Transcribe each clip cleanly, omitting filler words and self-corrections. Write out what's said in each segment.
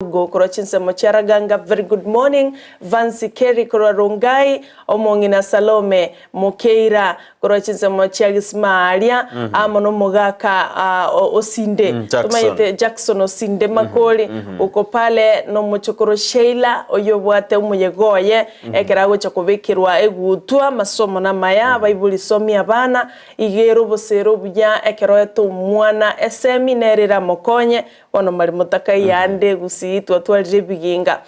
Go Korochinse Mochara Ganga, very good morning. Vansi Keri Korarungai, Omongina Salome, Mokeira, Korochinse Mochagis Maria, Amono Mogaka, Osinde, Jackson Osinde Makoli, Ukopale, no Mochokoro Sheila, Oyobwate Umuyegoye, Ekerago Chakovekirwa, Egutua, Masomo na Maya, Baibuli Somi Abana, Igero Bosero Buya, Ekeroeto Mwana, Seminary Mokonye, Wano Marimotaka Yande, Gusii. Tuatwalire biginga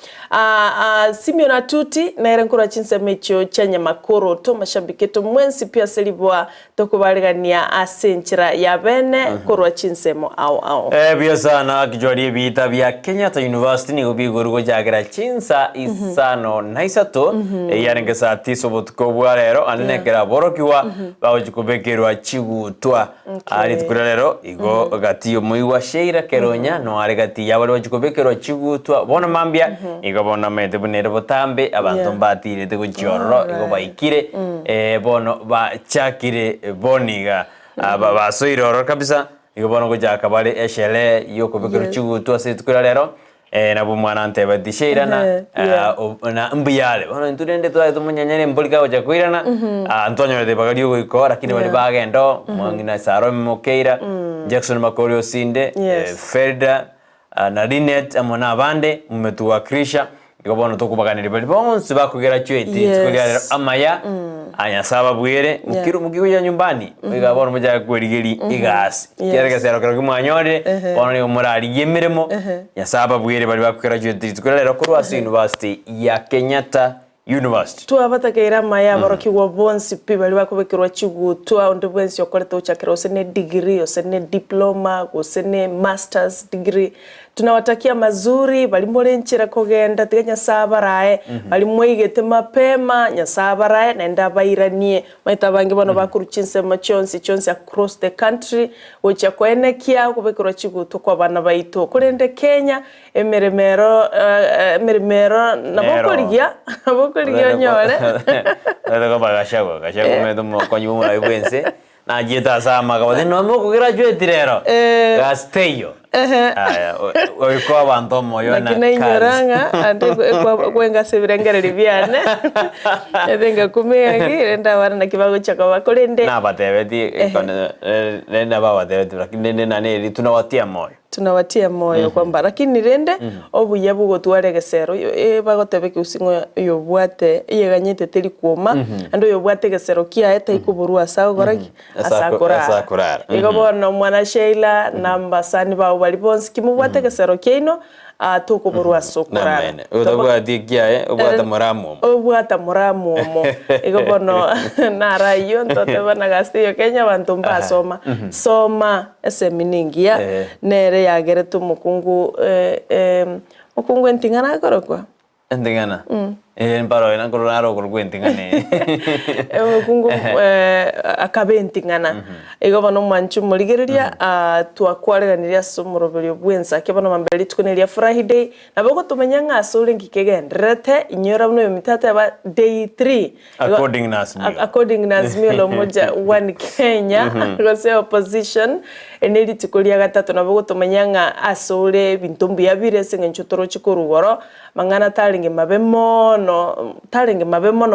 Simeona Tuti na erenkura chinse mecho chanya makoro to mashabiketo mwensi pia selibwa tokubaligania asenchira ya bene korwa chinsemo au bia sana kijwari bita bya Kenyatta University ni gobigorugo jagira chinsa isano naisato yarenge sati sobotko rero anekera borokiwa bawujikubekerwa chigutwa ari tukurero igo gatiyo muiwa sheira keronya no ari gati yabari bajikubekerwa chigutwa bona mambia igo bona mete bunere botambe abantu mbatire te kujorro igo baikire bono ba chakire boniga basoiroro kabisa igo bona kujaka bari eshele yoko bekero chigutwa setukura rero na bumwana nteba disheirana na mbiyale bona nturende twa munyanyane mbolika oja kuirana Antonio de Bagadio goiko lakini bali bagendo mwangina Saro Mokeira Jackson Makori Osinde Ferda na Linet amona abande mumetuwa Krisha ikabona tokubaganira bali bonse bakugera chweti tukugira amaya anya saba bwire mukigo ya nyumbani ikabona muja kwerigeri igasi kerega sero kero kumanyore bona ni umurari yemeremo ya saba bwire bali bakugera chweti tukugira Kurwasi University ya Kenyatta University tuabatakira maya barokigwa bonsi bali bakubekirwa chigutwa ndobwensi yokoleta uchakira osene degree osene diploma osene masters degree tunawatakia mazuri bali molenchera kogenda tiganya sabarae bali moigete mapema nya sabarae naenda bairanie maita bangi bano bakuruchinse chonsi across the country ocha kwenekia kubekirwa chigutwa kwa bana baito kurende Kenya emeremero nabokoligia nyole ndako bagashago medo mokonyuma ibwense na jeta sama kabade no mo graduate rero gasteyo oiko abantu moyo na kinyoranga ande kwenga sebirengere libyane edenga kumiyagi enda wana na kibago chaka bakolende na batebeti nenda babatebeti lakini nane tunawatia moyo kwamba lakini rende obuya bugotware gesero bagotebeke usingo yobwate yeganyite teri kuoma ando yobwate gesero kia eta ikuburua sago goraki asakura igobona mwana Sheila namba sani ba bali bonsi kimubwate gesero keino tukuburua sokura udabwa dikia obwata muramu igobona nara iyo ntote bana gastiyo Kenya bantu mbasoma soma eseminingia nere yagere tu mukungu entingana korokwa entingana paro ina koronaro korwentingane mukungu akabentingana igobana manchu muligereria twakwareganiria somorobelio bwensa kebana mambeli tukoneria Friday naboko tumenya ngasule ngikegendrete inyora bno yomitata ba day 3 according nas milo moja one Kenya gose opposition eneli tukolia gatatu naboko tumenya nga asule bintumbi yabire sengenchotoro chikorugoro mangana talinge mabemo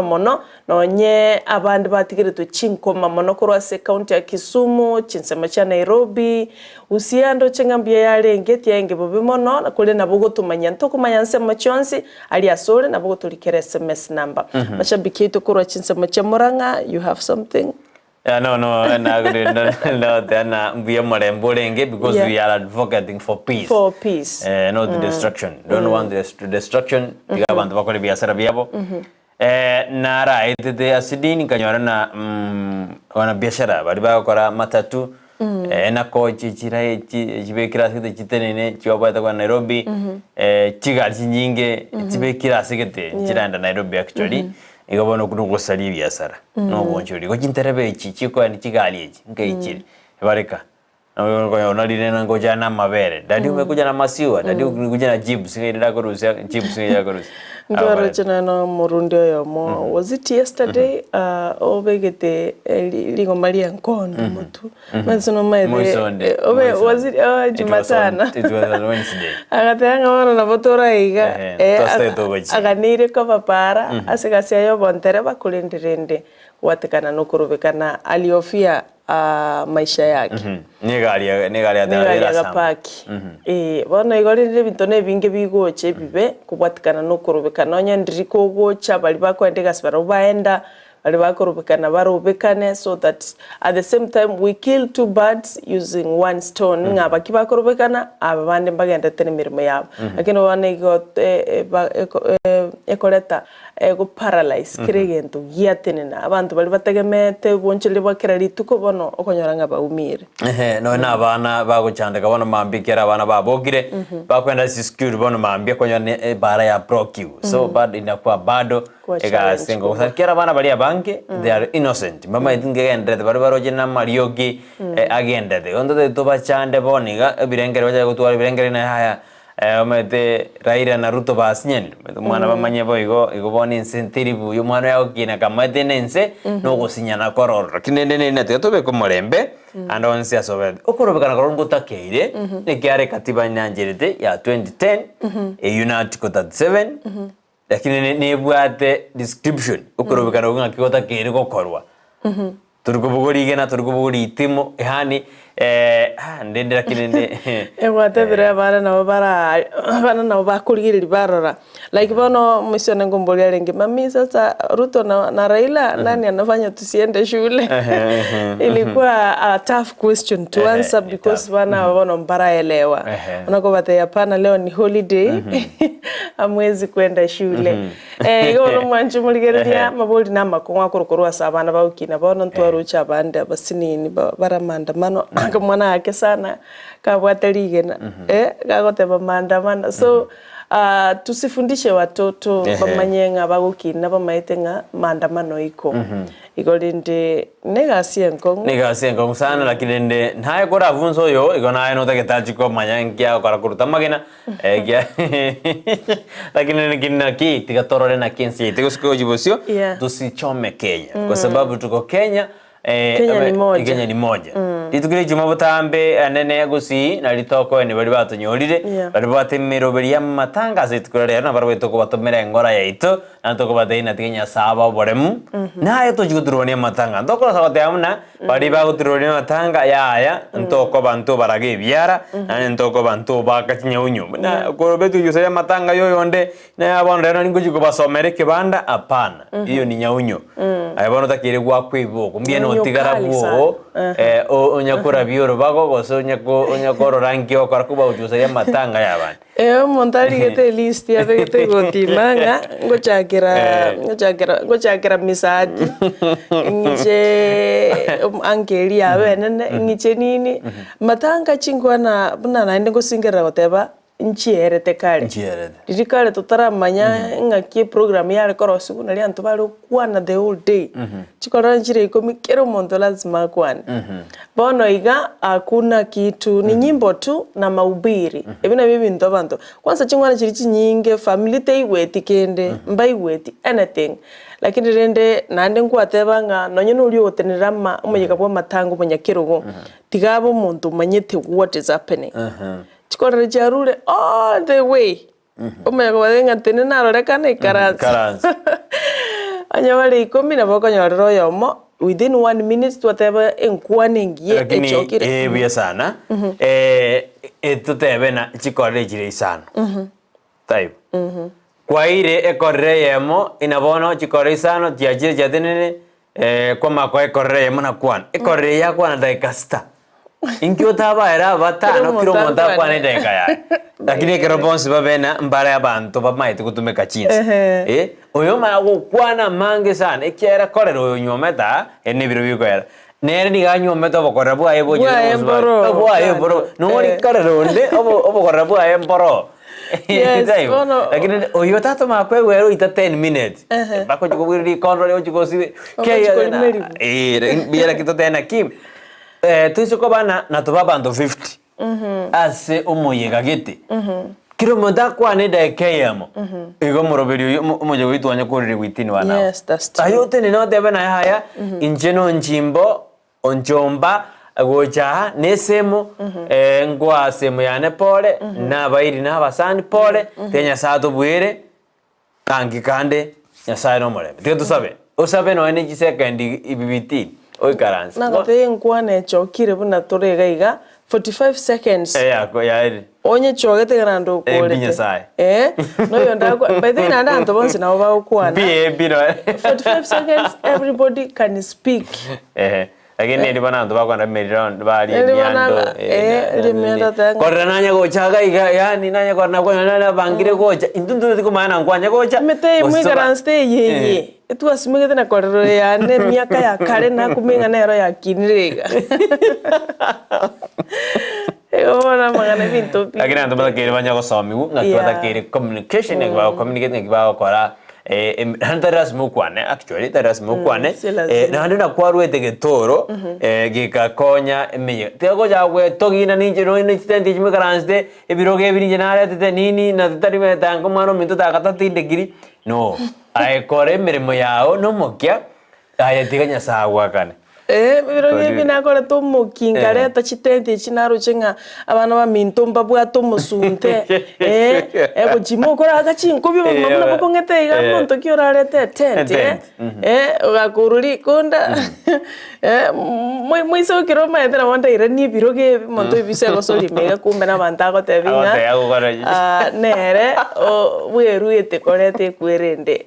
mono nonye abandi batigire to chinkoma mono Kurwasi county ya Kisumu chinsema cha Nairobi usiando chengambia yale ngeti yenge bobemono na kule nabugo tumanya ntokumanya nsema chonsi ali asole nabugo tulikere SMS number mashabiki to Kurwa chinsema cha Muranga you have something no na tena mbia marembolenge because we are advocating for peace not the destruction don't want the destruction abantu bakole biashara byabo na raite asidini kanyora na wana biashara bali bakora matatu na koji chira chibekira sikete chitenene chiwabata kwa Nairobi chigali nyinge chibekira sikete chiranda Nairobi actually igabona kunugosali biashara no bonjori ko kinterebe chiko ni chigali echi ngeichiri bareka no nalire nango jana mabere dadi umekuja na masiwa dadi umekuja na jibs ngaida korusia jibs ngaida korusia Ndoro chana no murundi oyomo. Was it yesterday? Obegete ligo Maria Nkondo mutu. Mansono maide. Obe was it Jumatana? It was on Wednesday. Agatanga wana na botora iga. Aganire kwa para. Asigasi ayo bontere bakulindirende. Watikana nukurubikana aliofia maisha yake. Negalia gapaki. Bono igorinde bitone binge bigoche bibe kubwatikana nukurubikana onye ndiriko gocha bali bakwendega sibara baenda bali bakurubikana barubikane so that at the same time we kill two birds using one stone. Ngaba kibakurubikana abandi bagenda tene mirimo yabo. Lakini bana igote ekoleta ego paralyze kirigento giatenena abantu bali bategemete bonchele bakira rituko bono okonyoranga baumire no na bana baguchandika bono mambikira abana babogire bakwenda school bono mambia konyone bara ya procu so bad inakuwa bado ega singo usakira abana bali abanke they are innocent mama itingende bari baroje na mariogi agenda de ondo to bachande boniga birengere baje gutwara birengere na haya omete Raila na Ruto basinyeni mwana bamanye boigo igoboni insentiribu yo mwana yao kina kamate nense no gosinyana kororo kinende nete tobe ko morembe ando onse asobe okorobekana korongo takeire ne kiare katiba nyanjerete ya 2010 unit ko 37 lakini ne bwate description okorobekana ngo ngakigota kire gokorwa turukubuguri gena turukubuguri itimo ehani ndende lakini wate bere bana na bakurigiri barora like bono misione ngombolia lengi mami sasa Ruto na Raila nani anafanya tusiende shule ilikuwa a tough question to answer because bana bono mbara elewa unako bate hapana leo ni holiday amwezi kwenda shule gono mwanju muligeria maboli na makongwa kurukurwa sabana baukina bono ntwarucha bande basinini baramandamano mwana yake sana kabwataligena gagoteba maandamano so tusifundishe watoto bamanyenga bagukina bamaitenga maandamano iko igolinde negasie nkong sana lakini nde ntaye kora vunzo yo igona ayo notaketachiko manyangia kora kuruta magena lakini nikina ki tigatorore na kinsi tigosko jibosio tusichome Kenya kwa sababu tuko Kenya Kenya ni moja. Litukire Jumabutambe anene Gusii na litoko ni bali batonyorire bali batemeroberia matanga zitukorera na bari betoko batomera ngora yaito na toko bateina Kenya saba boremu na ayo tujuduronia matanga ndoko sagote amuna bali baguturonia matanga ya ntoko bantu barage biara na ntoko bantu bakachinya unyu na korobetu yusaya matanga yoyonde na abonde na ningo basomere kibanda apana hiyo ni nyaunyo ayabona takire gwa kwiboko mbieno tigara buo onyakora bioro bago goso onyakoro rangi okora kuba ujusa ya matanga yabana montali gete list ya gete gotimanga ngochakira misaji nje angeli yawe nene ngiche nini matanga chingwana buna naende gosingera goteba nchierete kale dirikale tutaramanya ngaki program yale korosu na liantu balo kwana the whole day chikora nchire ikomikero mondo lazima kwana bono iga hakuna kitu ni nyimbo tu na mahubiri ebina bibi ndobanto kwanza chingwana chiri chinyinge family te iweti kende mbai weti anything lakini rende nande nkwatebanga nonye nuri otenirama umuyika bwa matango munyakirugo tigabo muntu manyete what is happening chikora charule all the way umuyaka wadenga tenena rorekana ikaranza anyawale ikomi na boko nyororo yomo within 1 minute whatever enkwanengie echokire bia sana tutebe na chikora chire isano type kwa ile ekorre yemo inabono chikora isano tiajire jatenene kwa mako ekorre yemo na kwan ekorre ya kwana daikasta inkyo taba era batano kilometer kwa nenda kaya lakini kerobonsi babena mbara yabantu bamaite kutumeka chinsi oyo mago kwana mange sana ekiera korero oyo nyometa ene biro bikoera nere ni ganyo meta bokorabu aye boje bo aye boro no ri korero nde obo korabu aye boro lakini oyo tato makwe wero ita 10 minutes bako chukubiri kontrole ochukosi ke biera kitotena kim tuisoko bana na tubaba ndo 50 ase umuyega gete kilomita kwa ne da kayamo ego moroberi umoje witu wanya kurire witini wana yes that's true ayote ni no debe na haya injeno njimbo onjomba gocha nesemo ngwa semo yane pole na bairi na basani pole tenya sato bwire tangi kande nyasaye no more tiyo tusabe usabe no energy second ibibiti oikaransi na gote ngwa ne chokire buna torega iga 45 seconds yako yairi onye chogete kana ndo kolete no yonda kwa by the way nanda ndo bonse na oba ukwana bi no 45 seconds everybody can speak lakini ndi bana ndo bakwa merira bali miando korra nanya gocha iga yani nanya korna kwa nanya bangire gocha indundu tiko maana ngwanya gocha mete mwigara stay yeye etu asimigete na korro ya ne miaka ya kare na kuminga nero ya kinirega ona magana bintu lakini ndo bakere banya gosomi ngakwa bakere communication ngwa communicate ngwa kora handaras mukwane actually daras mukwane nandi na kwarwete getoro gikakonya emenye tego jagwe togina ninje no ni tende jime karanste ebiroge ebinje nare tete nini na tari metango mano minto takata tindegiri no ai kore mirimo yao no mokya aya tiganya sagwa kane biroge binakora to mukingare ta chitende chinaro chenga abana ba mintomba bwa to musunte ego jimokora agachinko byo mama bakongete iga monto kiorare tete ugakururi konda mwiso kiro maendera wanda ira ni biroge monto ibise go soli mega kumbe na bantago tebinga nere o bweruete korete kwerende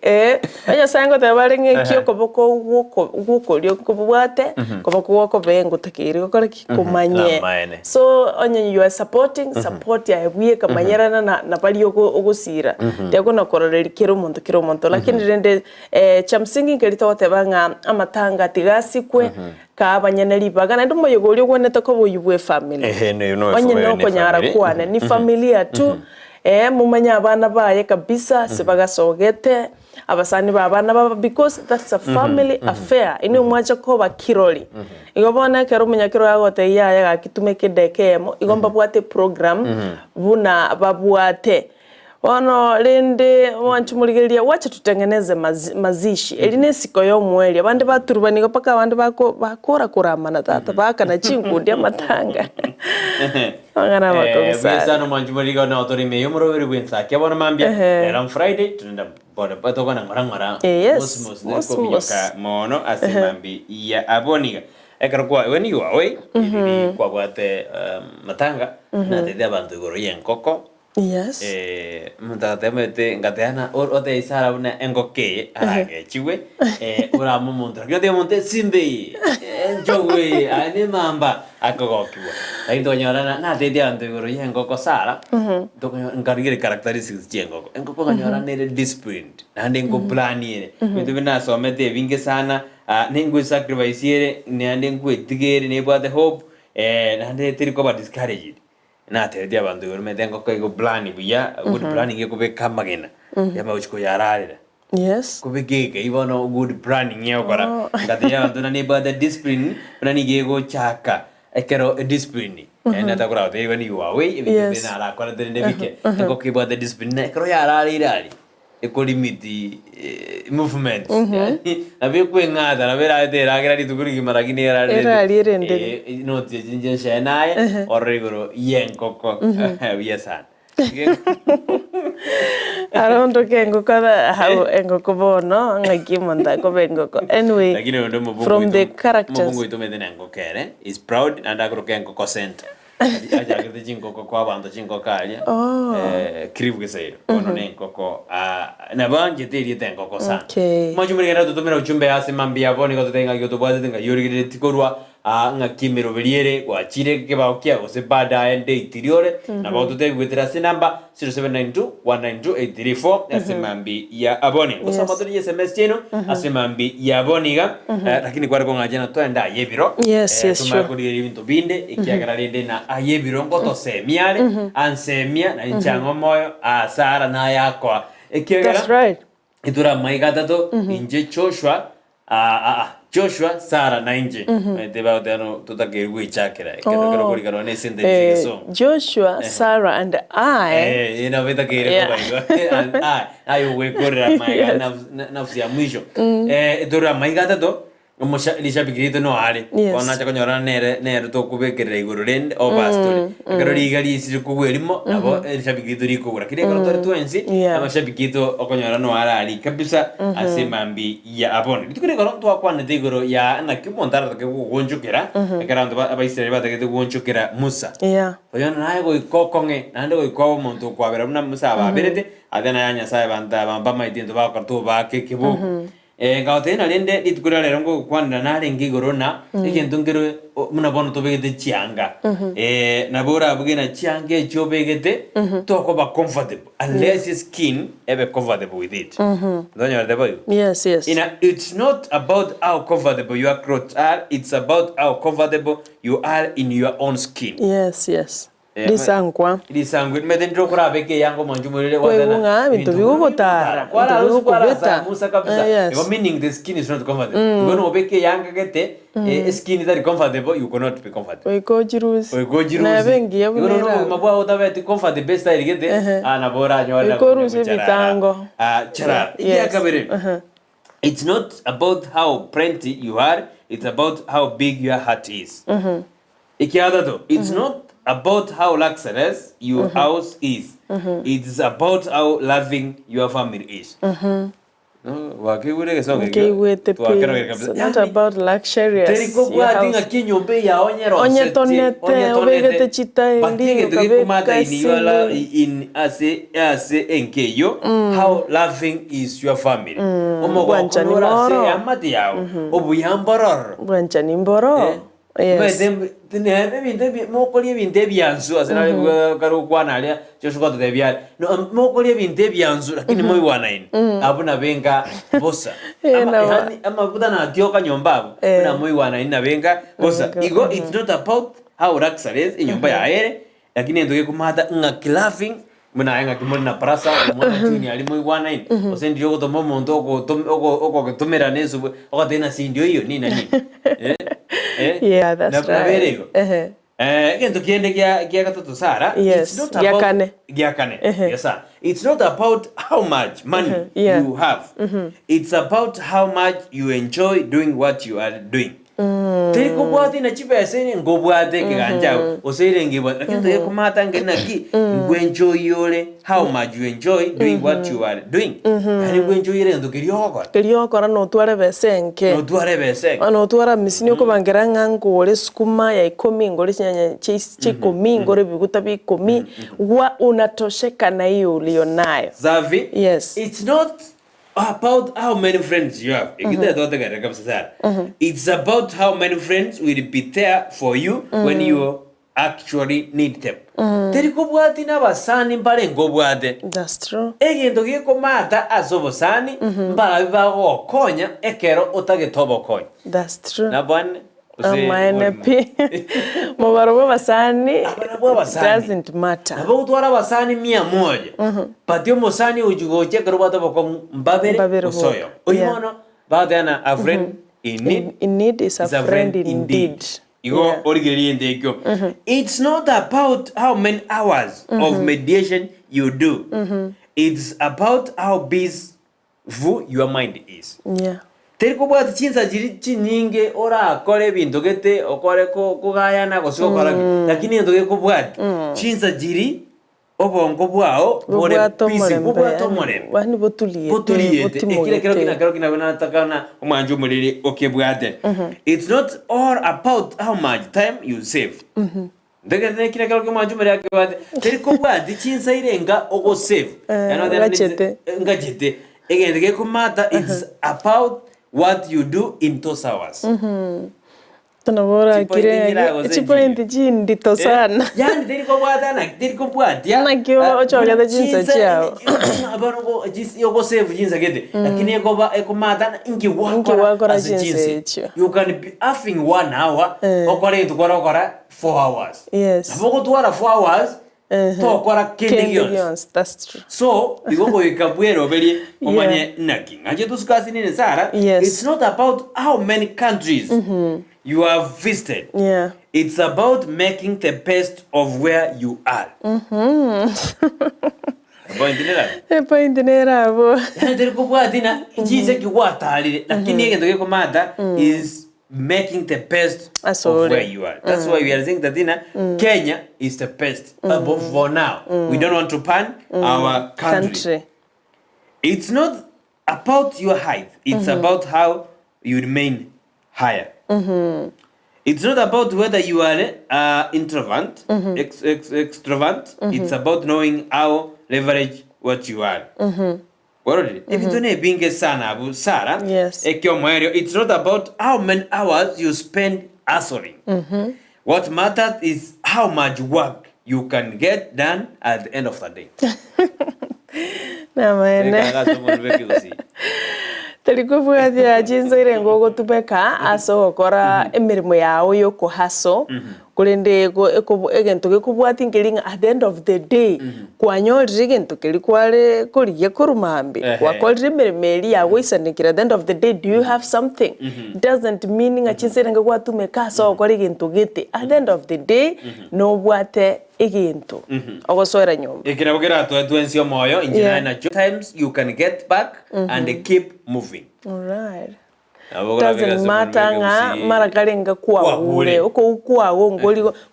anya sango te barenge kio koboko guko lyo kobwate koba kuwako bengo takiri kokora kikumanye so onye you are support ya bwiye kamanyerana na bali ogusira tego na kororeri kiro monto lakini rende chamsingi ngerita watebanga amatanga tigasikwe ka abanyaneri bagana ndumo yogoli ogwoneta ko boyubwe family onye no konyara kwane ni familia tu mumanya abana baye kabisa sibagasogete abasani babana baba because that's a family affair ino mwacha ko bakiroli igobona kero munyakiro yagote yaya gakitume kidekemo igomba bwate program buna babwate ono lende wanchumuligelia wacha tutengeneze mazishi eline siko yo mweli abandi baturubaniga paka abandi bakora kuramana tata baka na chinkundi amatanga ngana makomisa bisano manchumuliga na autori meyo moroberi Ensakia bona mambia era Friday tunenda boda batoko na ngora mos mono asemambi ya aboniga ekarwa weni wawe ili kwa bwate matanga na tete abantu goro yenkoko yes mutatemete ngateana ote isara una engoke arage chiwe ora mumontra yo de monte simbe enjowe ane mamba akogokiwa ai doñora na tete ando goro yengoko sara to ngarigere characteristics jengoko engoko nganyora ne discipline ande ngo planiere mete na somete vinge sana ningu sacrifice ne ande ngo etigere ne bwate hope ande tiriko ba discouraged na te dia bandu gor me tengo ko plan buya good planning ko be kamagena ya ma uchko yararira yes ko be ke ibono good planning yo kora ngati ya bandu na ni ba the discipline na ni gego chaka ekero discipline na ta kora te wani wawe ibi be na la kora de bike ko ke ba the discipline ekero yararira eko limiti movement na be ko ngada na be ra de ra gra ditukuri kimaragini era no te jinje shenaye origoro yenkoko yesan arondo kengo kada how engoko bono ngaki monda ko bengoko anyway from the characters mobungu ito meden engokere is proud and agro kengo consent aja que jingo kwa bando jingo kalia kribu gesairo ono ne koko na banje tiri tengo kosa majumuri era tutumira uchumbe ase mambia boni ko tenga yo to bwaze tenga yori gire tikorwa ngakimero beriere kwa chire ke ba okia ose bada ende itiriore na ba tutenga gwetera se namba 0792192834 ase mambi ya aboni kosa maturi SMS cheno ase mambi ya aboniga lakini kwa ko ngajana to enda yebiro tuma ko dire bintu binde ikiagara rende na ayebiro ngoto semiare ansemia na inchango moyo asara na yakwa ikiagara that's right itura maigata to inje choshwa Joshua Sarah na nje teba tano tutakirwe chakira kero kuri karo ne sente so Joshua Sarah and I ina vita kire kwa hiyo ayo we korra mai nafsi ya mwisho dora mai gata to Musha lishabikirito no ali ona cha konyora nere to kubekera iguru rende o pastor kero ligali isi kuwelimo abo lishabikirito rikugura kire karo tore twensi amashabikirito okonyora no ali kabisa asemambi ya abone bitukire karo to akwana de iguru ya na kimontara ke kugonjukira kera ndo abaisere bata ke kugonjukira Musa oyona naye go ikokonge nande go ikobo muntu kwabera na Musa baberete adena yanya saye banda bamba maitindo bakartu ba kekibu gautena lende litukura lero ngo kwanda nare ngigorona ikintu ngiro muna bono tobegete chianga nabora bugena chiange chobegete to ba comfortable unless your skin ebe comfortable with it don't you understand? Yes It's not about how comfortable your clothes are, it's about how comfortable you are in your own skin. Yes lisangwa medendro kura beke yango manjumurele wadana bintu bigutara kwara Musa kabisa meaning the skin is not comfortable you know beke yanga gete skin is comfortable you cannot be comfortable we go jirus na bengi ya bunera you know mabwa otabeti comfortable best style gete ana bora nyola ko rusi bitango chara ya kabere it's not about how plenty you are, it's about how big your heart is ikiada to it's not about how luxurious your house is. It's about how loving your family is. No, not about luxurious. How loving is your family. Yes. Mokoli binte byanzu asana karo kwanalia Joshua to bya no mokoli binte byanzu lakini moi wanaini abuna benga bosa ama buda na tioka nyomba na moi wanaini na benga bosa igo it's not about how luxurious nyomba ya ere lakini ndoke kumata ngakilafing muna nga kimona prasa mwana chuni ali moi wanaini osendi yoko to momonto oko kutumira nesu okatena sindio hiyo nini yeah, that's right. Again, it's not about yes, sir. It's not about how much money you have. It's about how much you enjoy doing what you are doing. Teko bwati na chipa yasene ngobwate kiganja osere ngibwa lakini teko mata ngena ki enjoy yole how much you enjoy doing what you are doing yani enjoy yele ndo kiriokora no tware besenke no twara misini ko bangera ngango ole skuma ya 10 ngole nyanya chikumi ngore biguta bi 10 wa unatosheka na hiyo ulionayo Zavi yes it's not about how many friends you have. It's about how many friends will be there for you when you actually need them. That's true. That's true. Doesn't matter. A friend in need is a friend indeed. It's not about how many hours of meditation you do. It's about how busy your mind is. Yeah. Teriko bwati chinsa jiri chinyinge ora akore bintu gete okore ko kugayana gosiko kora lakini ndoge ko bwati chinsa jiri obongo bwao bore pisi bwato more bani botuliye ekile kina natakana umwanju muliri okebwate it's not all about how much time you save ndege kile kile umwanju muliri akebwate teriko bwati chinsa irenga ogo save ngajete egende ko mata it's about what you do in those hours. Tunabora kire chipointi jindi tosana. Yani diriko bwata na kyo choga jinsa chao. Abano yoko save jinsa gete. Lakini eko mata ingi wakora jinsa. You can be having 1 hour okore tukora 4 hours. Yes. Aboko tuara 4 hours tokora kendigions. That's true. So igongo ikabwero beli omanye naki anje tuskasi nini Sarah. It's not about how many countries you have visited. It's about making the best of where you are. Point nera bo. Ndiri kubwa dina jize kiwatalire lakini yenge ndoke komada is making the best of where you are. That's why we are saying that Kenya is the best for now. We don't want to pan our country. It's not about your height. It's about how you remain higher. It's not about whether you are introvert, extrovert. It's about knowing how leverage what you are. If you don't binge sana abu Sarah, it's not about how many hours you spend hustling. What matters is how much work you can get done at the end of the day. Telikuvuga thia jinzo ile ngogo tubeka aso gukora emirimo yawo yo kuhaso kulinde egento gekubwati ngiringa at the end of the day kwanyorire egento kiri kware kuriye kurumambi wakorire emirimo yawo isanikira at the end of the day. Do you have something? It doesn't mean achinse ngo gwatumeka aso gukora egento gete at the end of the day no bwate egento ogosora nyomba ekirabogera twencio moyo injina na times you can get back and keep moving. All right. Doesn't matter nga marakarenga kwa ure uko ukwawo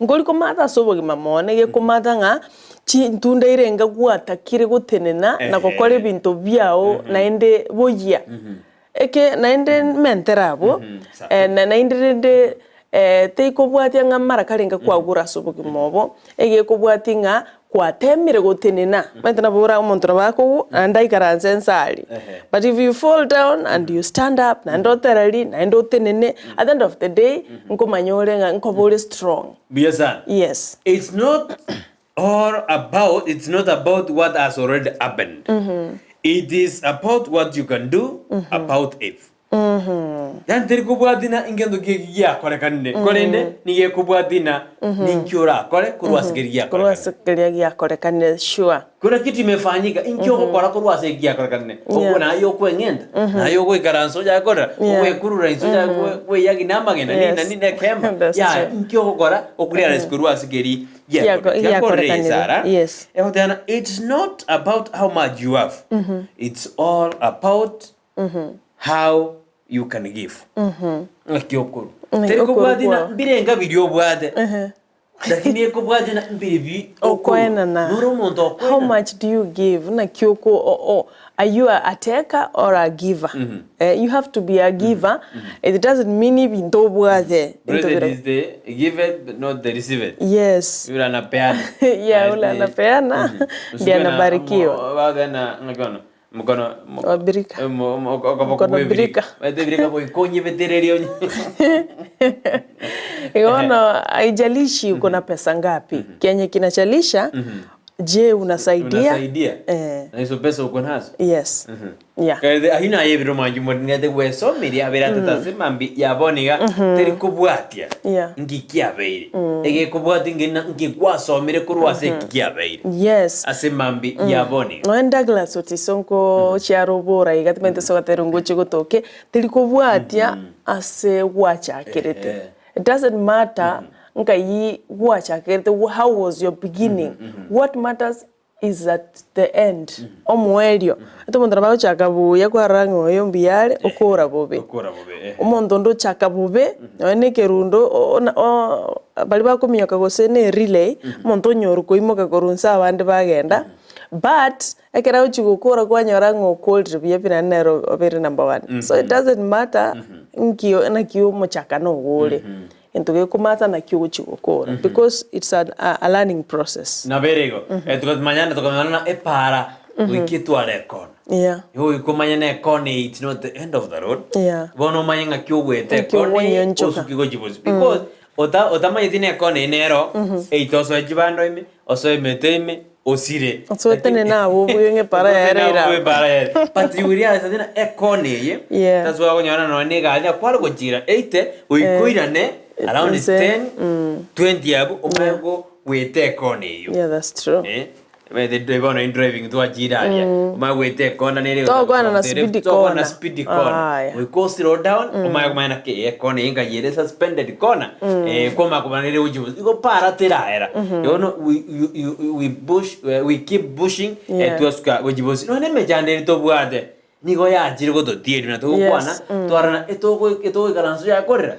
ngoliko mata sobogi mamone ge komata nga chintunda irenga gwatakire gutenena na kokore bintu byao naende boyia eke naende menterabo na naende teiko bwatia nga marakarenga kwa gura sobogi mobo ege kubwati nga kwatemire gutenena matana bora umuntu bako andaikaranze ensali. But if you fall down and you stand up na ndoterali na ndotenene at the end of the day nkomanyore nga nkobole strong. Yes. It's not about what has already happened. It is about what you can do about it. Yanteri kubwadina ingendo giya korekanne korende niye kubwadina ninkyora kore kurwasigiria korekanne sure kuna kitu imefanyika inkyo gukora kurwasigiria korekanne ubwo nayo kwengenda nayo gwikaranso ya kora ubwo kurura inso ya gwe yagi namagenda ni nekema ya inkyo gukora okurira reskurwasigiria ya korekanne. Yes. It's not about how much you have. It's all about how you can give. Akiokuru. Terikubwadina birenga video bwade. Lakini ekubwadina biribi okwenana. How much do you give? Na kyoko are you a taker or a giver? You have to be a giver. It doesn't mean even to bwade. It is the giver but not the receiver. Yes. Yule anapeana. Yeah, yule anapeana. Ndiye anabarikiwa. Wadana ngakono. Mkono birika. Mkono birika. Birika boy konye vetererio. Iona haijalishi uko na pesa ngapi. Kenye kinachalisha je unasaidia? Na hizo pesa uko nazo? Yes. Yeah. Kaide ahina yebiro manju modingate weso media berata tasema mbi yaboniga terikubwatia. Ngikia beire. Ege kubwati ngina ngikwasomere kurwase kikia beire. Yes. Asema mbi yaboni. Wenda glass otisonko chiarobora igatimete sogaterungo chigotoke terikubwatia ase wacha kerete. It doesn't matter ngai wacha kerete how was your beginning. What matters is at the end. Omwelio atomonda bawo chakabuya kwa rango yo mbiale okora bobe. Omondo ndo chakabube ene kerundo bali bakomya kagose ne relay monto nyoruko imoka korunsa abandi bagenda. But ekera uchigukora kwa nyorango cold biye pinanero obere number 1. So it doesn't matter nkio na kio mochaka no gole. Entoke kumata na kio uchigukora because it's a learning process. Na berego. Etuko mañana tokamana epara wikitwa rekon. Yeah. Yo ikomanya ekoni it's not the end of the road. Yeah. Bono manya kio wete ekoni osukigo jibozi because otama yitine ekoni nero eitoso ejibando ime oso emeteme osire otwetene na ubuyenge para era but you realize that ekoni ye that's why onyana no nega ya kwalo gojira 8 uikoirane around 10 20 yabo omego wete kone iyo. Yeah, that's true. Wete driver driving to ajiraria. Uma wete kona nere. To na speed kona. We go slow down. Uma kumana ke kona inga yere suspended kona. Koma kumana nere ujibu. Iko para tera era. You know we keep pushing tuaska ujibu. No ne mejane to buade. Nigo ya ajiro to tieri na to kwana. To arana eto karanso ya korera.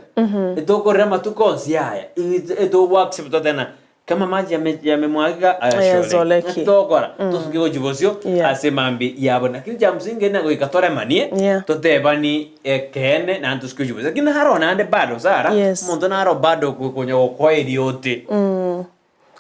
Eto korera matu konsia. Eto works to tena. Kama maji yamemwagika ayashole tokora tusukigo jibosio asemambi yabona kili cha msingi na goikatore manie totebani kene na tusukigo jibosio kina harona ande bado sara mondo na ro bado kunyo ko idiote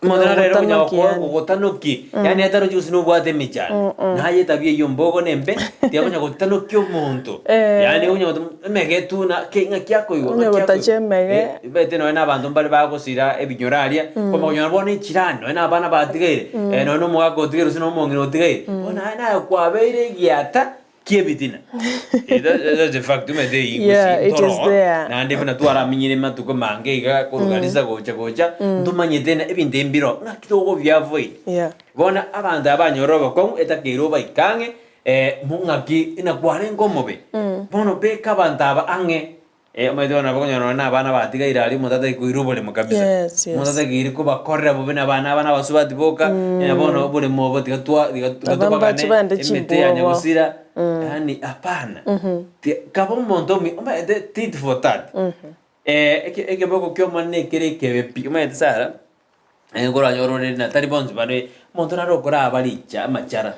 mondo na ro kunyo ko tanoki yani ataro jusino bwate michana na ye tabie yombogo nembe tia kunyo ko tanoki omuntu yani kunyo megetu na kinga kyako yo kunyo tachemege bete no na bantu mbali ba gusira ebinyoraria como kunyo bone chirano na bana batigere no mo agotigere sino mo ngino tigere ona na kwa beire giata kiebitina that's the fact me de Gusii na ande bana tuara minyire matuko mangeiga kuruganiza gocha ndumanyetena ebindembiro nakitogo byavoi bona abantu abanyoroba ko etakero baikange mungaki ina kwarengo mobe bono be kabantaba ange Omaidona bakonyo na bana batiga irali mutata kuirubole mukabisa mutata giri ko bakorera bobe na bana basubati boka ina bono bole mobo tigatwa bagane emete ya Gusii yani hapana kabo mondo mi oma tit for that eke boko kyo manne kere kebe pima tsara ngora nyorone na taribons bane mondo na rokora abalicha machara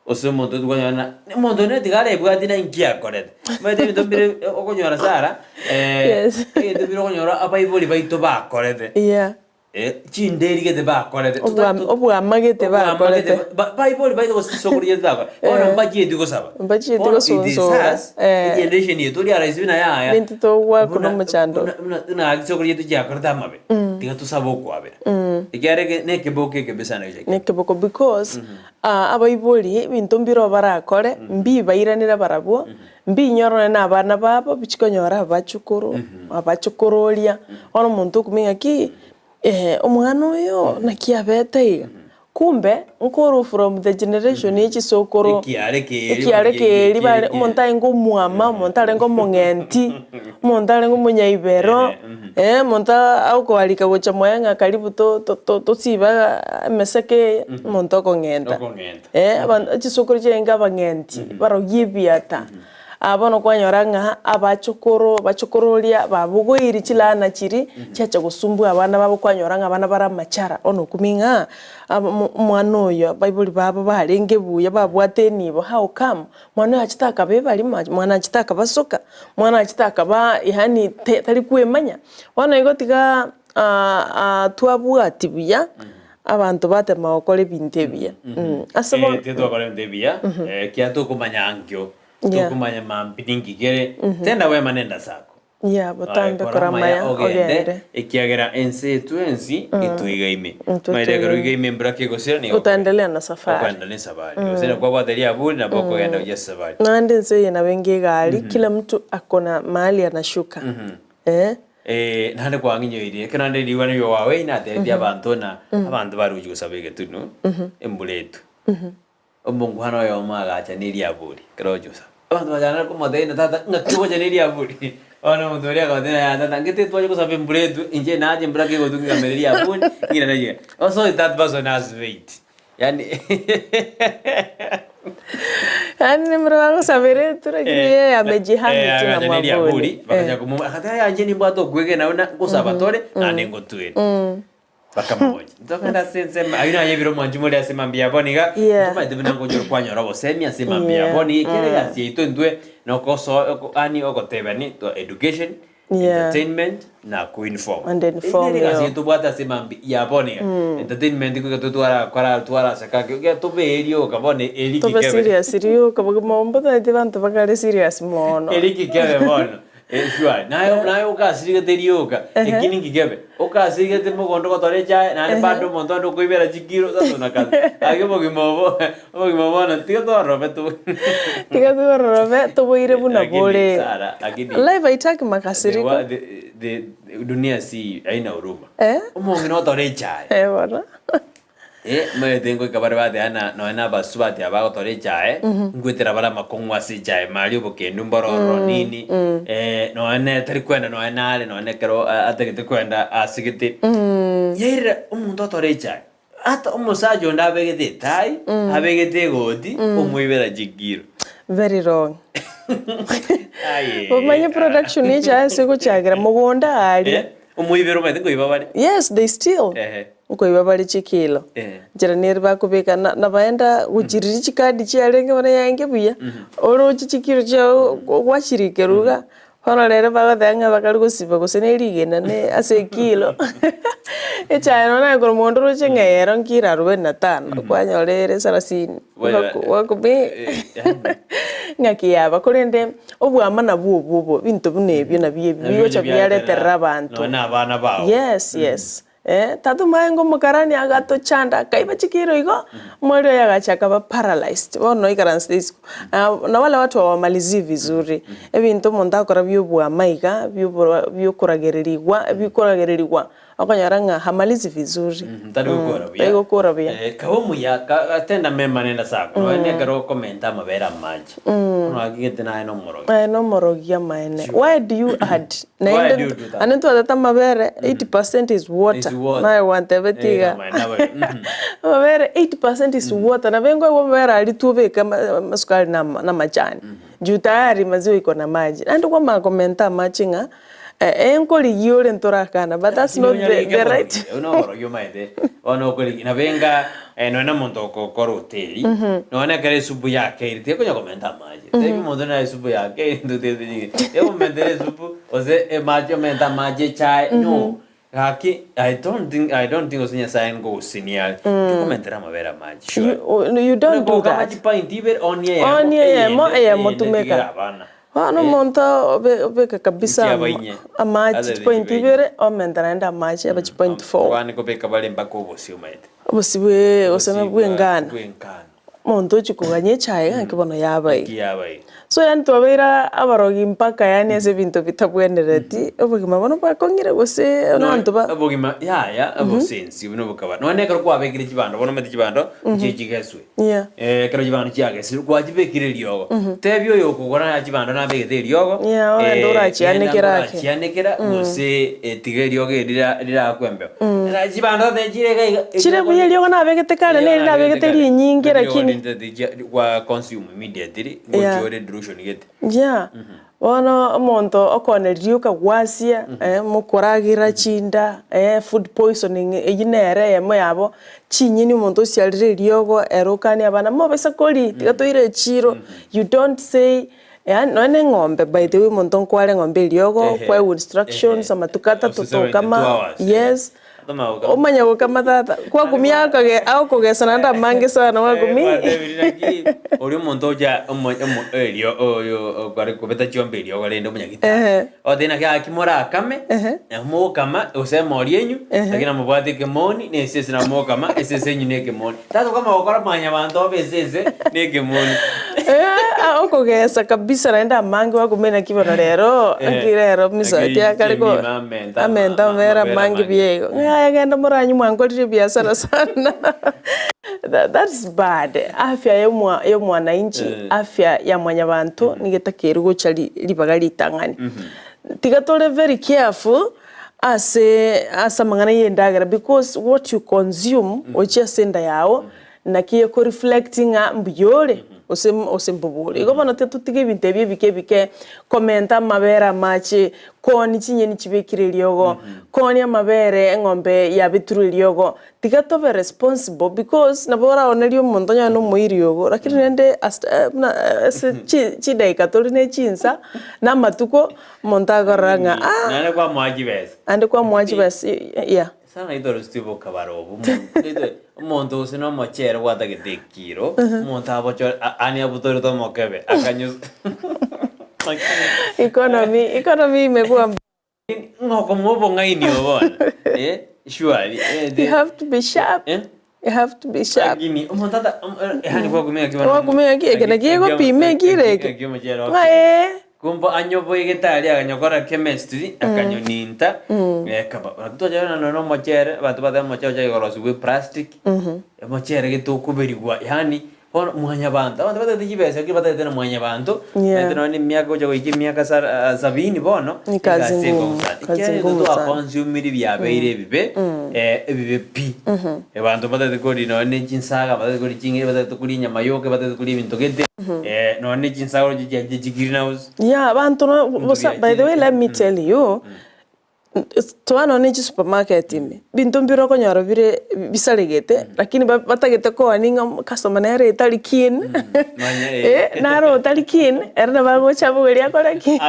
oso mondo tukonyana mondo ne tigale bwati na inkia korete mate bitombire okonyora sara bitombire okonyora abaiboli baito ba korete chinderi gete ba korete obwa magete ba korete baiboli baito sokuriye daba ona mbaji diko saba mbaji diko so generation yetu ya raisina ya bintito wa kuno mchando na sokuriye tujya korta mabe tiga tusabo kwabera ikyareke nekeboke kebesana yake nekeboko because abaiboli bintumbiro barakore mbi bairanira barabwo mbi nyorone na bana babo bichikonyora abachukororia ono muntu kuminga ki omwana oyo nakiabete kumbe nkoro from the generation echi sokoro ikiareke libale monta ngo muama monta ngo mongenti monta ngo munyaibero monta auko alika gocha moyanga karibu to siba meseke monta ko ngenta echi sokoro jenga bangenti baro yibiata abono kwanyoranga abachokorolia babugo iri chilana chiri chacha gusumbu abana babo kwanyoranga abana bara machara ono kuminga mwana oyo Bible babo barenge buya babwate nibo how come mwana achitaka be bali mwana achitaka basoka mwana achitaka ba yani tari kwemanya wana igotiga twabwati buya abantu bate maokole bintebia asabo tetokole bintebia kiato kumanyangyo tukumanya mampingi gere tenda we manenda sako botambe koramaya ogende ikiagera ense tuenzi ituigaime maidegero igaime brake gosira ni utaendelea na safari ukaendelea safari usina kwa bateria buri na boko genda uja safari nandi nse na wengi gari kila mtu akona mahali anashuka nande kwa nginyo iri kanande liwana yo wawe na te abantu na abantu bari ujusabege tunu embuletu omungu hano yo magacha niri aburi krojusa abantu bajana ko modena tata ngatibo janiri aburi ona mudoria ko dena tata ngete twaje ko sabe mbuletu inje naje mbrake go dunga meria aburi ngira naje also that person has weight yani mrwango sabere turakire amejihami tuna maburi bakaja ko akata yanje ni bwato gwege naona kusabatore anengo tuwe bakamoja ndokanda sense ayina yebiro manjumole asemambia boniga tuma debina ngojoro kwanya robo semia asemambia boni kere gasi ito ndwe nokoso ani okotebani to education entertainment na kuinform and inform gasi ito bwata asemambia boniga entertainment ko twara sakake to berio kabone eliki kebe to serious rio kabage mombo de bantu bakare serious mono eliki kebe mono Shwari. Nayo ukasirigete rioka. Ekini ngigebe. Ukasirigete mugondo gotore chai nane bado monto ndo kuibera chikiro sasa nakaza. Age mogimobo. Mogimobo na tiga torobe tu. Tiga torobe to boire buna bole. Live aitaki makasiriko. The dunia si aina huruma. Umongi no tore chai. Bora. Me tengo que acabar de ana no ena basubati abago tore chai. Ngwetera bala makongwa si chai mali boke numboro nini. No ene trikwenda no enale no ene kero ategete kwenda asigiti. Yera umundo tore chai. Ata umusajo ndabegete tai abegete godi umwibera jigiro. Very wrong. Umanye production ni chai siko chagira mugonda ali. Umwibero mete kuibabari. Yes, they still. Kuibabari chikilo. Jira nirba kubeka na baenda ujiriri chikadi chiarenge bana yange buya. Oro chichikiro chao washirike ruga. Hono lere baga danga bakari gusiba guseneri gena ne ase kilo. Echa no ko mondoro chengero nkira ruben natano kwanyolere sarasini. Wakubi. Ngakiyaba kurende obwama na bubo bintu bunebyo na biye biyo chabyare terrabantu. No na bana bao. Yes. Tatu mayengo mukarani agato chanda kaiba chikiro igo mwendo yagachaka ba paralyzed wono ikaransisko na wale watu wamalizi vizuri ebintu monda akora byobwa maiga byokuragererigwa akanyaranga hamalizi vizuri tari gukora bya kawo muya atenda mema nenda sako no ene garo komenta mabera maji no agigete na no morogia maene why do you add anento atata mabere 80% is water na want ebetiga mabere 80% is water na vengo mabere alitubeka masukari na majani juu tayari maziwa iko na maji ndio kwa makomenta machinga enkoli yore ntorakana but that's not the right no yo maide ono koli na venga no ena monto korotei no ena kare supu yake irite ko komenta maji tebi monto na supu yake ndo te eu mendere supu ose maji menta maji chai no haki I don't think osinya sign go senior komentera mavera maji sure you don't do that maji pa intiber onye mo tumeka no monta obeka kabisa amaji point ibere omentana enda amaji aba point 4 wani kopeka bale mbako bosi umaite bosiwe oseme bwengana monto chikuganye chaye nkibono yabaye so yani twabera abarogi mpaka yani ese bintu bitabwenereti obugima bono bakongire gose nantu ba obugima ya abosensi bino bukaba none karo kwabekire kibando bono meti kibando kijigeswe karo kibando kiagese kwajibekire ryogo tebyo yo kugora ya kibando na begete ryogo ndora chianekera gose tige ryogo rira kwembe na kibando chire buye ryogo na begete kale ne na begete nyingi lakini kwa consume immediately mujore drushon gete wono monto okone riuka gwasia mukuragira chinda food poisoning ejinere yemo yabo chinyini monto sialire riogo erukani abana mo besa koli tigatoire chiro you don't say no ene ngombe by the way monto nkwale ngombe riogo kwa instructions amatukata tutokama yes omanya kama tata kwa kumia kage au kugesa nanda mangi sana wa kumi ori monto ja yo kwari kubeta chombe ryo gale ndo munya gita odena ka kimora kame mo kama ose morienyu lakini mubwate kemoni ne sese na mo kama ese senyu ne kemoni tato kama okora manya bantu besese ne kemoni au kugesa kabisa nanda mangi wa kumena kibona rero ngirero misati akaliko amenda vera mangi biego agenda moranyu mwangolire biashara sana that is bad afya ya mwananchi afya ya mwanyabantu nigetakere gochali libagali tangani tigatore very careful as mangana yendagara because what you consume ocha senda yao nakiye ko reflecting mbuyore osembobole igo bana tutige bintebye bike komenta mabera machi koni chinyeni chibekire ryogo koni amabere ngombe ya bituru ryogo tigato be responsible because nabora onerio mondonya no muiryogo lakini nende chida ikatori ne chinsa na matuko montagoranga nane kwa mwajibes ande kwa mwajibes yeah sana idoro stibo kabarobu monto sino mochero wata que te quiero monta bocho ani abutoro to mokebe akanyo Economy imekuwa ngoko ngaini bwana. Surely. You have to be sharp. You have to be sharp. Lakini umotata hani kwa kumenya kiba. Kwa kumenya kike na kiego pime kireke. Kumbo anyobo igitari akanyokora chemistry akanyoninta kaba tutojana no mochere batu bata mochere igorosu we plastic mochere gitukuberigwa yani mwanya bantu abantu batadikibesa kibata tena mwanya bantu tena ni miaka uja wiki miaka 70 bono kazi ngumu sana consumer byabeire bibe ebibe pi abantu batadikori no ni chinsaga batadikori chingire batadikori nyama yoke batadikori ibintu gete no ni chinsaga je greenhouse abantu no by the way let me tell you Tuano ni supermarket ime. Bintu mbiro ko nyoro bire bisalegete lakini batagete ko aninga customer nere talikin. Naro talikin erna bago chabo geli akora ki.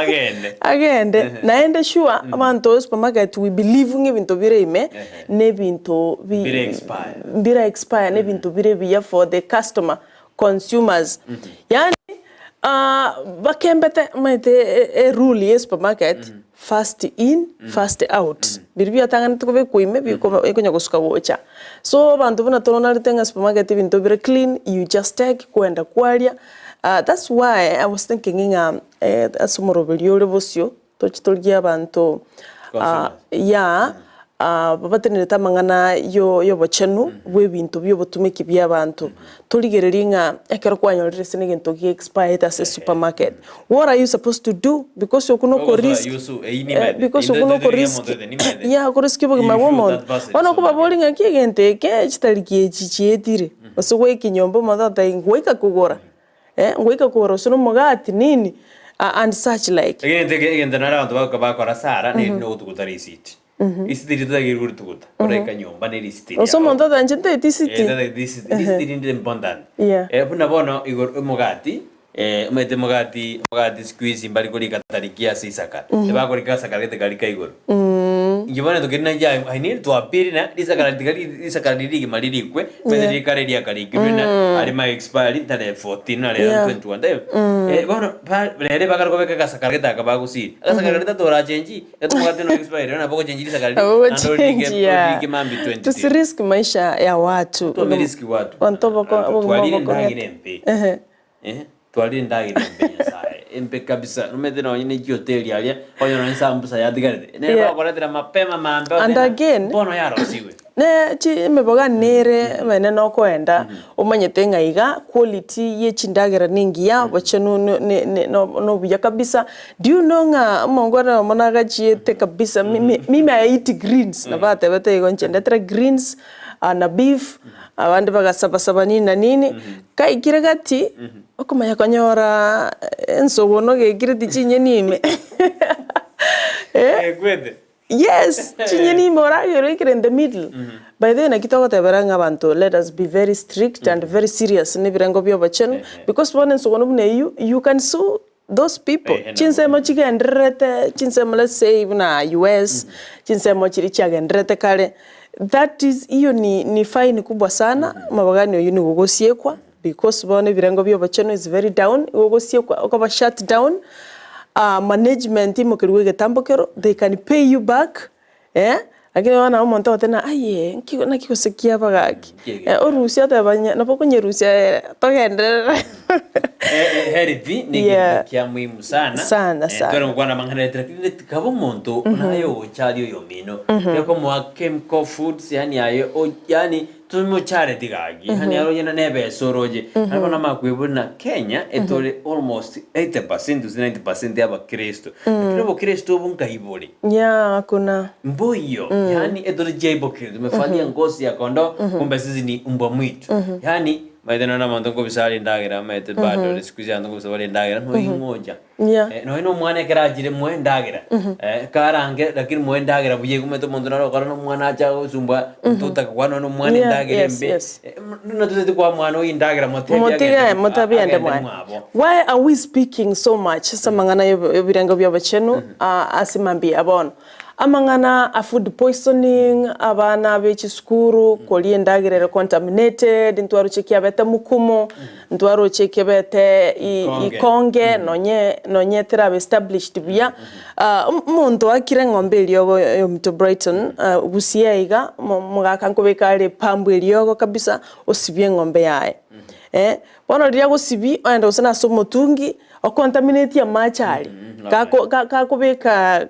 Agende. Naende sure abantu supermarket we believe nge bintu bire ime ne bintu bire expire ne bintu bire biya for the customer consumers. Yani bakembete mate rule supermarket fast in fast out biribia tangana tukobe kuime biko ikonya kusuka wocha so bantu bana tolona litenga supermarket bintu bire clean you just take kwenda kwalia that's why I was thinking asumoro biliole bosio tochitolgia bantu babatenere tamangana yo bochenu we bintu byo botumiki bya bantu toligereringa ekero kwanyorere sene gento gi expired as a supermarket. What are you supposed to do because you kuno ko risk because you kuno ko risk ko risk bo mawomo ona ko babolinga ki gente ke chitalikie chichietire osogwe kinyombo madata ingweka kugora ngweka kugora sono mogati nini and such like gente nara bantu bakora sara ni no tukutarisiti Isitiri tuta giruri tukuta. Oreka nyomba neri isitiri. Oso monta danjente itisiti. Isitiri ndi important. Puna bono igor mogati. Umete mogati squeeze mbali kuri katarikia sisaka. Eba kuri kasaka kete kalika igor. Ngibona to kirina ja I need to appear na disaka dirigi maliri kwe. Pende dikare dia kali kibina ali ma expire tale 14 na le 21. Bono lere bakar ko beka kasaka kete akabagusi. Kasaka kete to ra change. Eto mogati no expire na boko change disaka andi mambi 20. Tusirisk maisha ya watu. Tumiriski watu. Ontobo ko Tuali ndagi nembe sae empe kabisa numete no nyine hotel yalia onyo no sambusa ya digarde ne ba koletera mapema mambe and again bono yaro siwe ne chi meboga nere mene no koenda umanyete ngaiga quality ye chindagera ningi ya wachenu no buya kabisa do you know nga mongora monaga chiete kabisa mimi I eat greens na bate bate gonchenda tra greens na beef abandi bagasaba nini na nini kai kiragati okumanya konyora ensogono gekiriti chinye nime kwede yes chinye nime ora yoro in the middle by then akitoko teberanga abantu let us be very strict and very serious ne birengo byo bachenu because one ensogono bune you can sue those people chinsemo chigendrete chinsemo let's say na US chinsemo chiri chagendrete kale that is hiyo ni fine kubwa sana mabagani yo ni gogosiekwa because bone birengo byo bacheno is very down gogosiekwa okaba shut down management imokirwe getambokero they can pay you back lakini wana umonto tena aye na kikosekia bagaki orusia tabanya napokonye rusia togendera heriti ni kia muhimu sana toro ngwana mangana trakine kabo monto nayo chadio yomino yako mwa chemical foods yani ayo yani tumo charity gagi hani aro yana nebe soroje nako na makwebuna Kenya etole almost 80% to 90% ya Kristo kirobo Kristo bunka ibori kuna mboyo yani etole jaibo Kristo tumefanyia ngozi ya kondo kumbe sisi ni umbwa mwitu yani maidana na mandongo bisali ndagira maite bado squeeze andongo bisali ndagira moja no mwana kerajire mwendagira karange lakini mwendagira buye kumeto mondona ro karano mwana acha usumba tuta kwano no mwana ndagira mbe no tuti kwa mwana indagira motabia mwana. Why are we speaking so much samangana yo birengo bya bachenu asimambi abon amangana a food poisoning abana b'ekisukuru kolie ndagirere contaminated ntwaro chekia bete mukumo ntwaro chekia bete ikonge nonye tera established bia muntu akire ng'ombe iliyogo yo Brighton Gusii iga mugaka nkobekare pambu iliyogo kabisa osibie ng'ombe yae bono ria gusibi enda usana somotungi o contaminate ya machari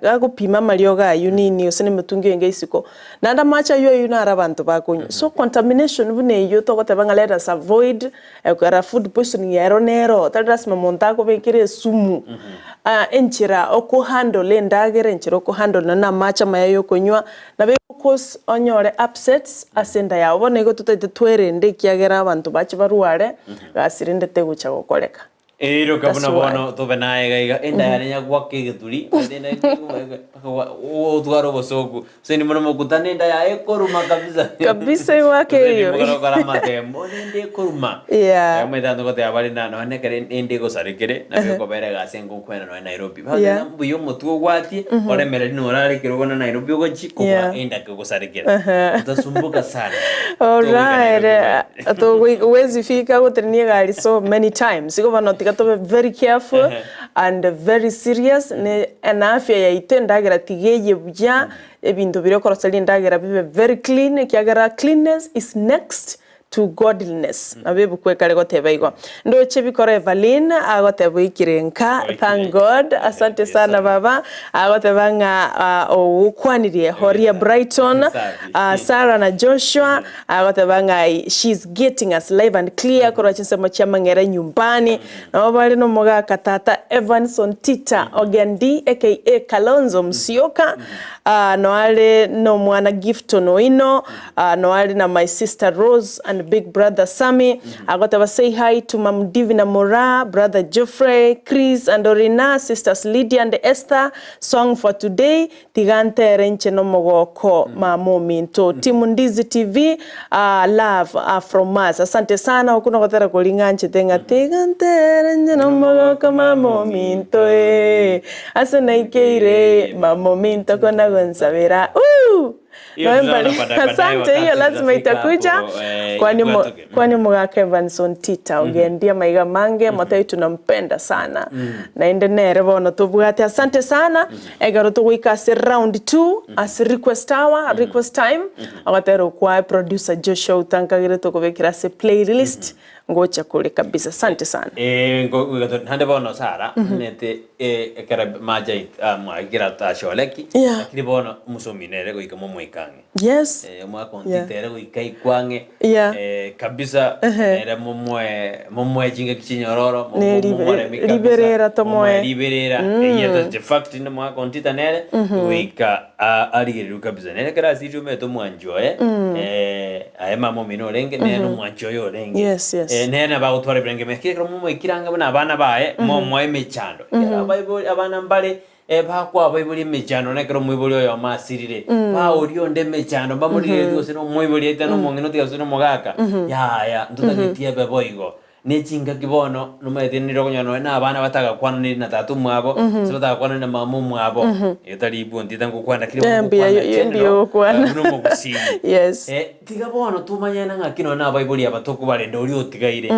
kakupima marioga yunini usene mutungi enge isiko nanda macha yo yunara abantu bakonyo so contamination bune yo to gotebanga let us avoid ekara food poisoning yero nero tadras mamonta ko bekire sumu enchira oko handle ndagere enchira oko handle na macha mayo konywa na be cause onyore upsets asenda ya obone go tutete twerende kiagera abantu bachi baruare gasirinde tegucha gokoreka Ero kabuna bono to benaega iga enda yanya gwake gituri ndenda o twaro bosoku seni mono mokutane enda ya ekoruma kabisa wake hiyo mugaro kala matembo ndende ekoruma methando gote abali na no nekere ende go sarekere na beko bere gasengo kwena no Nairobi bana mbuyo mutu gwati ore mereri no rari kiro na Nairobi go chiko enda go sarekere utasumbuka sana alright to wezi fika go trenia gari so many times iko bana to be very careful and very serious ne afya ya itendagira tigeye buja ebintu biro korosali ndagira bibe very clean kiagara cleanness is next to godliness abebu kwekare goteba igo ndo chebikora Evelyn agoteba ikirenka thank God asante sana baba agoteba nga ukwanirie horia Brighton Sarah na Joshua agoteba nga she's getting us live and clear kora chinsemo cha mangere nyumbani na bali no moga katata Evanson Tita Ogendi aka Kalonzo Musyoka no ale no mwana Gifto no ino no ale na my sister Rose and big brother Sammy agotaba say hi to Mam Divina Mora, brother Geoffrey, Chris and Orina, sisters Lydia and Esther. Song for today tigante renche no mogoko mamo minto timu Ndizi TV love from us asante sana ukuno gotera kolinganche tenga tigante renche no mogoko mamo minto asana ikeire mamo minto kona gonzavera asante hiyo lazima itakuja kwani mugaka Evanson Tita ugendia maiga mange matai tunampenda sana na ende nere bono tubwate asante sana egaro tuwika se round 2 as request hour request time agatero kwa producer Joshua utankagire tukubekira se playlist ngocha kule kabisa asante sana hande bono Sara nete ekara majai mwagira tasholeki lakini bono musominere go ikamo ikange yes mwa kontitere go ikai kwange kabisa nere momwe jinga kinyororo momwe liberera tomoe liberera yeta the fact in mwa kontita nere go ika arigeru kabisa nere kara situ meto mwanjoe ayema momino renge nere mwanjoyo renge yes nene ba utware brenge mekira momwe ikiranga bana abana bae momwe mechando Bible abana mbale bakwa Bible mechano nekero mwibuli yo masirire ba uriyo nde mechano bamuri yose no mwibuli etano mongino tigaso no mogaka ya ndutagitie beboigo nechinga kibono numaeteniro konyono na abana bataga kwana ni na tatu mwabo sibataga kwana na mamu mwabo yotari ibundi tango kwana kile mbio kwana no mogusii yes tigabono tumanyana ngakino na Bible abatoko barende uri otigaire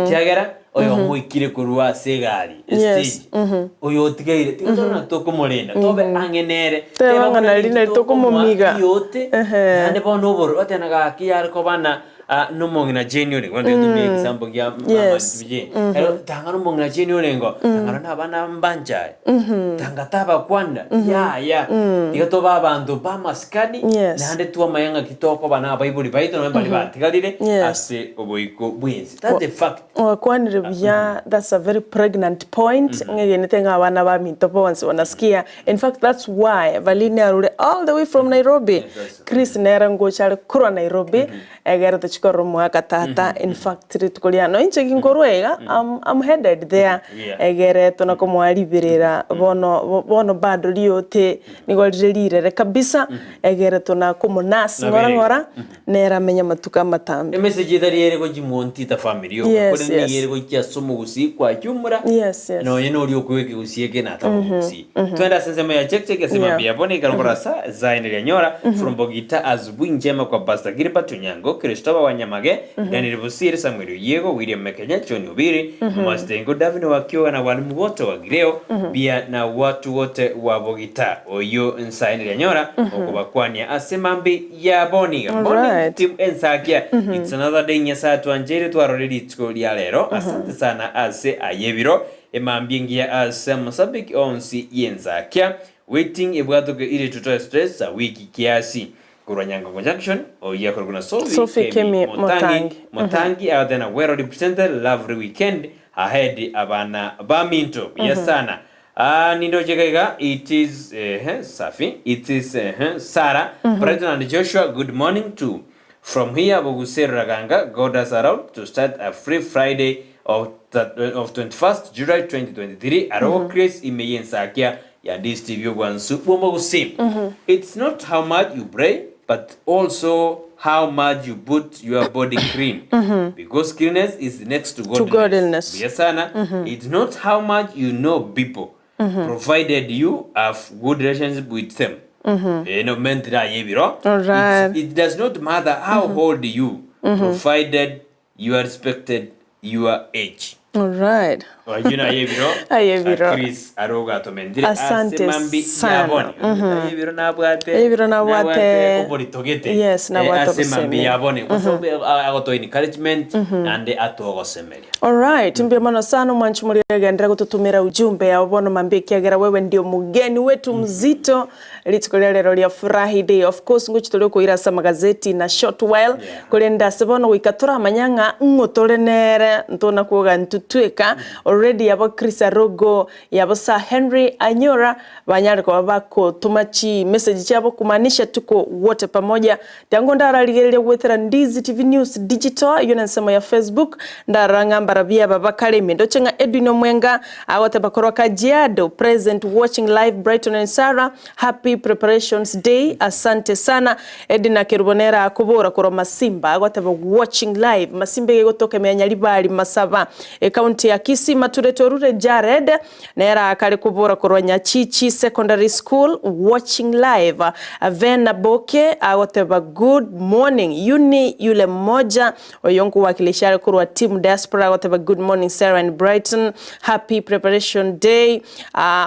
ikiagera oyo muikire kurwa segari stage oyo otigaire tigotona toko morenda tobe angenere tebangana lina toko momiga yote ande bono boro atanaga kiyar ko bana no mongina genuine when do make example ya mama bije ero tangano mongina genuine ngo tangano na bana mbanja tangataba kwanda ya tigato babantu ba maskani nande tuwa mayanga kitoko bana Bible baito no bali batigalire ase oboiko bwezi that's the fact kwani bya that's a very pregnant point ngene tenga abana ba mintopo once wanasikia in fact that's why Valina rule all the way from Nairobi Chris Nera ngo chale kura Nairobi egera chikoro mwaka tata in factory tukolia no inche ginkorwega I'm headed there egere to na komwaribirira bono bado liote nigolirire kabisa egere to na komunasi ngora nera menya matuka matambi message thariere go jimonti ta family yo ko ni yere go kya somo Gusii kwa jumra no yeno rio kweke Gusii ke na ta Gusii twenda sema ya check sema bia boni karongora sa zaine ya nyora from Bogita azubui njema kwa Pastor Gilbert Tunyango Christopher Wanyamage Daniel Busiri Samuel Yego William Mekenya John Ubiri Mastengo David wakiwa na walimu wote wa Gireo bia na watu wote wa Bogita oyo nsaine ya nyora okubakwania asemambi ya boni boni team Ensakia it's another day nyasa twanjere twaroreri tskolia lero asante sana ase ayebiro emambingia ase Mosambiki onsi Ensakia waiting ebwato ke ile tutoa stress a wiki kiasi kuranyanga conjunction oya kuna Sophie Kemi Motangi out then well represented lovely weekend ahead abana baminto yesana nindo jegega it is Safi it is Sarah Brighton and Joshua good morning too from here Bogusii Raganga God has allowed to start a free Friday of 21st July 2023 Aro Chris ime Ensakia ya this TV wansu Gusii. It's not how much you pray but also how much you put your body clean because cleanness is next to godliness. Yes, Anna. It's not how much you know people provided you have good relationship with them. It does not matter how old you provided you are respected your age. All right. Wajuna ayebiro. Chris aroga tomendire asante sana. Ayebiro na bwate. Ayebiro na bwate. Obori togete. Yes, na bwate asemambi yabone. Kusobe agoto encouragement and atogo semelia. All right. Mbia mano sana mwanchumuri gendera kututumira ujumbe ya obono mambie kiagera wewe ndio mugeni wetu mzito. Litikolia lero lia Friday. Of course nguchitolio kuirasa magazeti na short while. Kulenda sebono wikatura manyanga ngotole nere. Ntona kuoga ntutweka. Already yabo Chris Arogo yabo Sir Henry Anyora banyari kwa bako tumachi message chabo kumanisha tuko wote pamoja tangu ndara ligerelia wethera Ndizi TV News Digital yona nsema ya Facebook ndara ngambara bia babakale mendo chenga Edwin Mwenga awote bakorwa Kajiado present watching live Brighton and Sarah happy preparations day asante sana Edina Kerubonera akubora koro Masimba awote watching live Masimba yegotoke meanyalibali Masava county ya Kisii Maturetorure Jared nera akali kubora korwa Chichi Secondary School watching live Avena Boke awateba good morning Uni yule mmoja oyonku wakilishare kurwa team diaspora awateba good morning Sarah and Brighton happy preparation day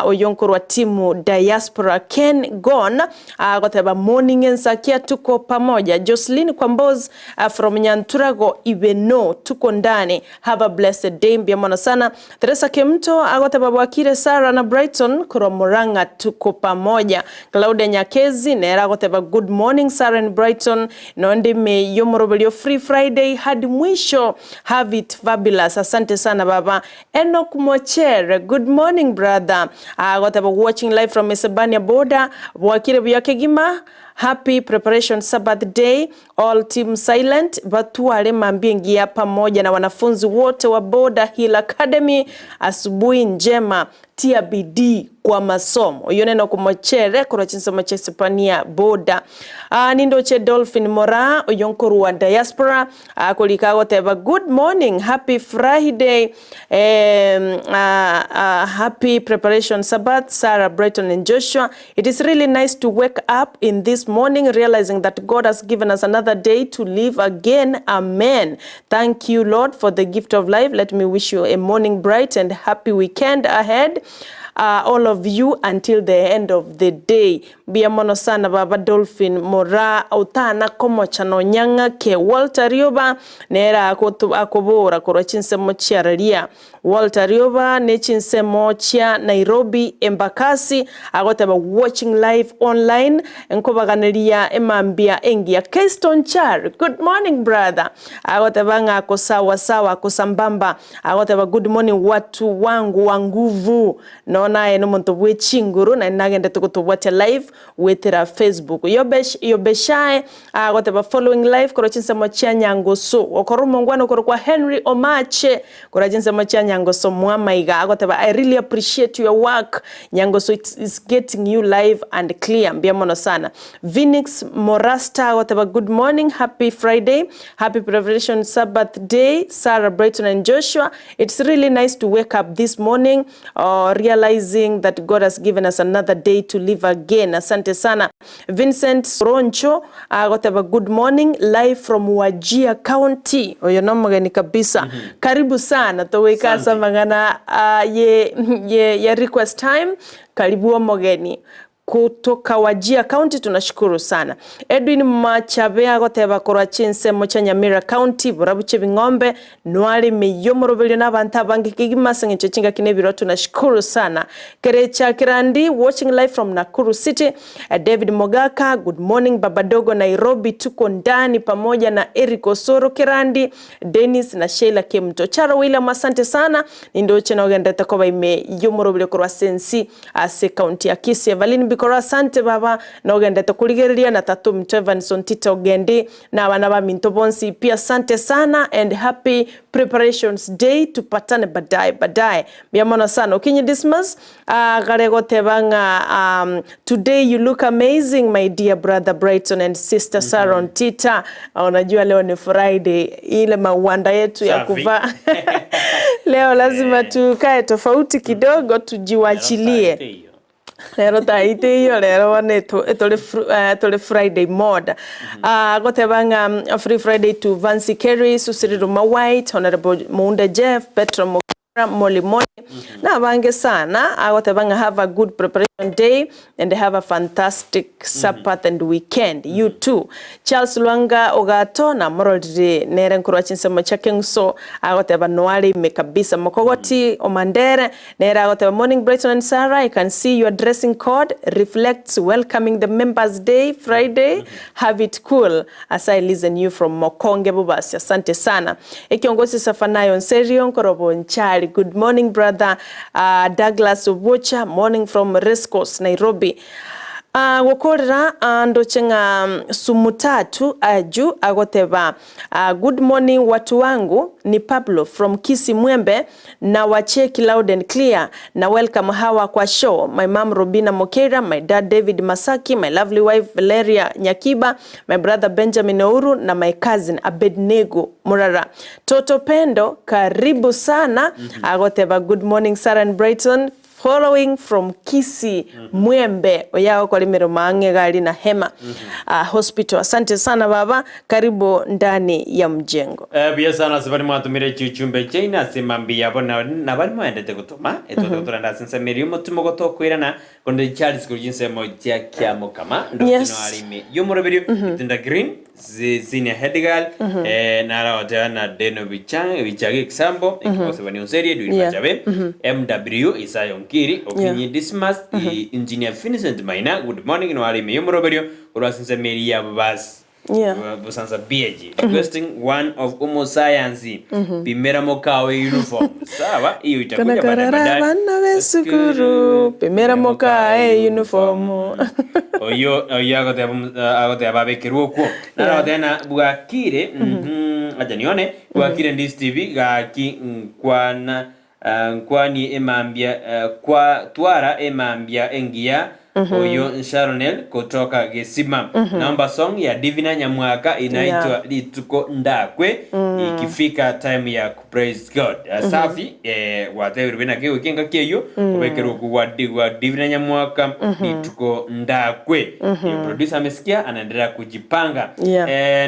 oyonku kurwa team diaspora Ken Gon awateba morning Ensakia tuko pamoja Jocelyn Kwamboz from Nyanturago Ibeno tuko ndani have a blessed day mbia mwana sana Teresa Kemto agote babu akire Sarah na Brighton kuro Muranga tuko pamoja Claudia Nyakezi nera agote ba good morning Sarah and Brighton nondi me yomorobelio free Friday hadi mwisho have it fabulous asante sana baba Enoch Mochere good morning brother agote ba watching live from Mesebania border wakire buyakegima happy preparation Sabbath day all team silent batuale mambingia pamoja na wanafunzi wote wa Border Hill Academy asubuhi njema tia bidii kwa masomo yoneno kumochere kora chinsa machesipania Border nindo che Dolphin Mora oyonkoru wa diaspora kulikago teba good morning happy Friday happy preparation Sabbath Sarah Brighton and Joshua it is really nice to wake up in this morning realizing that God has given us another day to live again amen thank you Lord for the gift of life let me wish you a morning bright and happy weekend ahead all of you until the end of the day bia mono sana baba Dolphin Mora utana komo chano nyanga ke Walter Rioba nera akobora koro chinsemo chiararia Walter Rioba ne chinsemo chia Nairobi Embakasi agote ba watching live online enkobaganiria emambia engia Keston Char good morning brother agote banga kosawa sawa kosambamba agote ba good morning watu wangu wa nguvu no naye n'omuntu bw'ekinguru na nagende tukutubwate live wetera Facebook yobeshae goteba following live koro chinsemo chia Nyangoso okoro mongwana okoro kwa Henry Omache koro chinsemo chia Nyangoso mwamaiga goteba I really appreciate your work Nyangoso, is getting you live and clear mbia mono sana. Vinix Morasta goteba good morning, happy Friday, happy Preparation Sabbath day. Sarah, Brighton and Joshua, it's really nice to wake up this morning realizing that God has given us another day to live again. Asante sana. Vincent Roncho goteba good morning, live from Wajir County. Oyo nomageni kabisa. Karibu sana toweka samangana ye request time. Karibu omogeni kutoka Wajir County, tunashukuru sana. Edwin Machabea goteba korwa chinsemo cha Nyamira County burabuche bingombe nwali meyomorobelyo n'abantu abangi kigimasa ngicho chinga kinebiro, tunashukuru sana. Kerecha Kirandi watching live from Nakuru City. David Mogaka good morning Babadogo Nairobi, tuko ndani pamoja na Eric Osoro Kirandi, Dennis na Sheila Kemto. Charo William asante sana nindo chena ogenda takoba ime yomorobelyo korwa sensi ase county ya Kisii. Evelyn Kora asante baba na ogende tokuligereria na tatu Mtevanson Tito Gendi na abana ba Mintobonsi pia asante sana and happy preparations day, tupatane badai biamona sana. Okinyi Dismas garego tebanga today you look amazing my dear brother Brighton and sister Saron Tita. Unajua leo ni Friday, ile mawanda yetu ya kuvaa leo lazima tukae tofauti kidogo tujiwachilie. Lero taite hiyo lero wane tole Friday mode. Gotebanga free Friday to Vancy Kerry, Susiruma White, Honorable Munda Jeff, Petro Molly na bange sana. Gotebanga have a good preparation day and have a fantastic Sabbath and weekend. You too. Charles Luanga Ogato na moral day nere nkuru chinsemo chakengso agoteba noali mekabisa mokogoti omandere nere agoteba morning Brighton and Sarah, I can see your dressing code reflects welcoming the members day Friday. Have it cool as I listen you from Mokonge Bubasi. Asante sana. Ekiongozi Safanayo Nserio nkorobo nchali. Good morning brother Douglas Obocha, morning from Rescos Nairobi. Wokorera ndochenga sumutatu aju agoteba good morning watu wangu ni Pablo from Kisii Mwembe na wacheki loud and clear na welcome hawa kwa show. My mom Robina Mokera, my dad David Masaki, my lovely wife Valeria Nyakiba, my brother Benjamin Ouru na my cousin Abednego Murara. Toto Pendo karibu sana. Agoteba good morning Sarah and Brighton following from Kisii Mwembe oyao kwa limero maange gali na hema hospital. Asante sana baba, karibu ndani ya mjengo. Bia sana sibari mwatumire chuchumbe chaina simambi yabo na bari mwendete gutuma eto nda sense meri umutumo gotokwirana konde Charles kujinse mo cha kyamo kama ndo no alime yomorobiri tinda green zine headgal nara wajana deno bichage example ikose bani onserie du imajabe MW isayo Kiri, Okinyi Dismas, Engineer Vincent Maina, good morning, no alime yomorobiri urasinse meri ya babas. Busanza BG requesting one of Umo Science Pimera Mokawe uniform. Sawa, hiyo itakuja baadaye. Bana besukuru Pimera Mokawe uniform. Oyo agote ababe kiruko. Na tena bwakire acha nione bwakire Ndizi TV gaki kwana kwani emambia kwa twara emambia engia oyo Sharonel kutoka Gesima. Number song ya Divina Nyamwaka inaitwa Lituko Ndakwe. Ikifika time ya praise God. Safi whatever bina kiyo kinga kiyo kubekero kwa Divina Nyamwaka Lituko Ndakwe. Producer amesikia anaendelea kujipanga.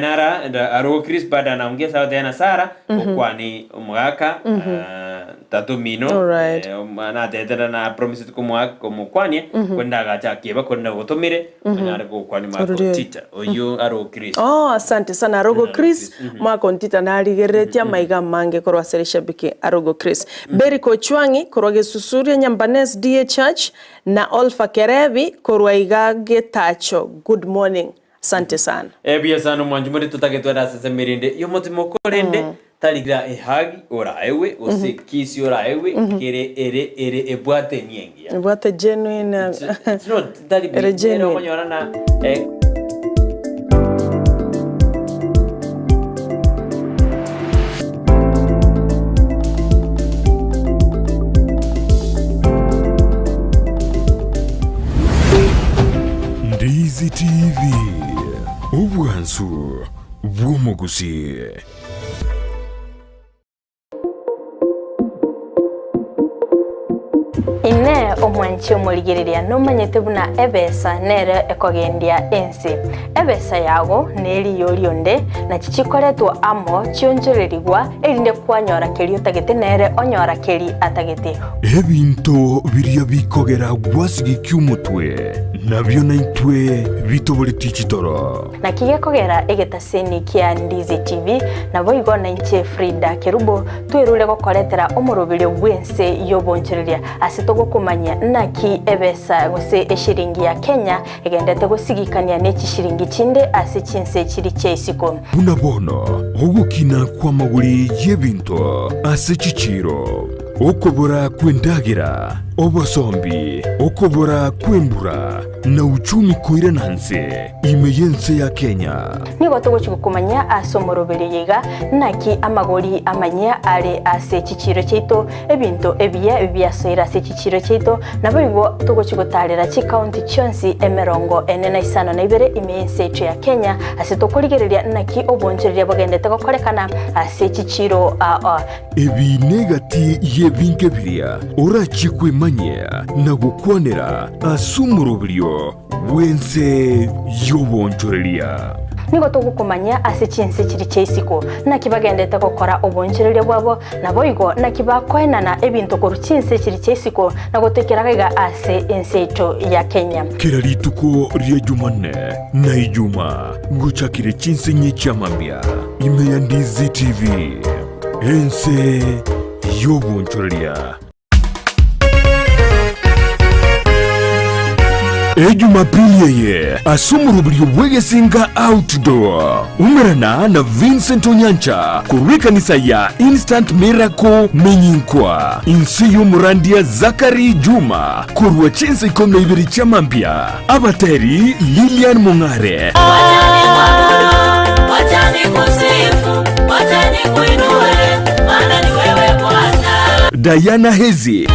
Nara Arogo Chris bada anaongea sawa tena Sara kwani mwaka tatu mino na tetera na promise como kwani kwenda gacha kiba kwenda gotomire na ko kwani makotita oyo Arogo Chris. Asante sana Arogo Chris makotita na aligeretia maiga mange korwa serisha biki Arogo Chris. Beri Kochwangi korwa Gesusuria Nyambanes DA Church na Olfa Kerevi korwa igage tacho. Good morning. Asante sana. Bia sana mwanjumuri tutaketwa sasa mirinde yomotimo korende taligira ehagi ora ewe ose Kisii ora ewe kere ere ebwate niengia ebwate genuine it's not taligira genuine konyora na Ndizi TV Ubwansu bw'Omugusii. Ine omwanchi omurigereria nomanyete buna ebesa nere ekogendia ensi ebesa yago neri yorionde na chichikoretwa amo chionjorerigwa erinde kwanyora keri utagete nere onyora keri atagete ebinto biria bikogera gwasigi kyumutwe nabyo naitwe bitobore tichitoro na kigekogera egetaseni kia Ndizi TV na boigo na inche Frida Kerubo twerule gokoretera omurubiri bwense yobonchereria asitogo kumanya naki ebesa gose eshiringi ya Kenya egendete gusigikania neki shiringi chinde ase chinse chiri cheisiko bunabono ogukina kwa maguri yebinto ase chichiro okobora kwendagira obosombi okobora kwembura na uchumi koire nanse imeyense ya Kenya nigo tugochukumanya asomorobere yiga naki amagori amanya ale ase chichiro cheito ebinto ebya soira ase chichiro cheito naboigo tugochugotarera chi county chonsi emerongo enena isano na ibere imeyense echo ya Kenya ase tokorigereria naki obonchereria bogendete gokorekana ase chichiro ebi negati yebinke biria orachikwe manya na gukwanera asumurubirio wense yobonchoreria nigo tugukumanya ase chinse chiri cheisiko nakibagendete gukora obonchereria bwabo naboigo nakibakwenana ebinto koru chinse chiri cheisiko nagotekeraga ase ensecho ya Kenya kirarituko ria Jumanne na Ijuma guchakire chinse nyechamambia ime ya Ndizi TV ense yobonchoreria Ejumapili yeye asumurubirio bwegesinga outdoor umerana na Vincent Onyancha kuri kanisa ya Instant Miracle Menyinkwa insi y'umurandia Zakari Juma kurwa chinse ikomne ibiri chamambia abateri Lilian Mongare wachani kusifu wachani kuinue maana ni wewe Bwana Diana Hezi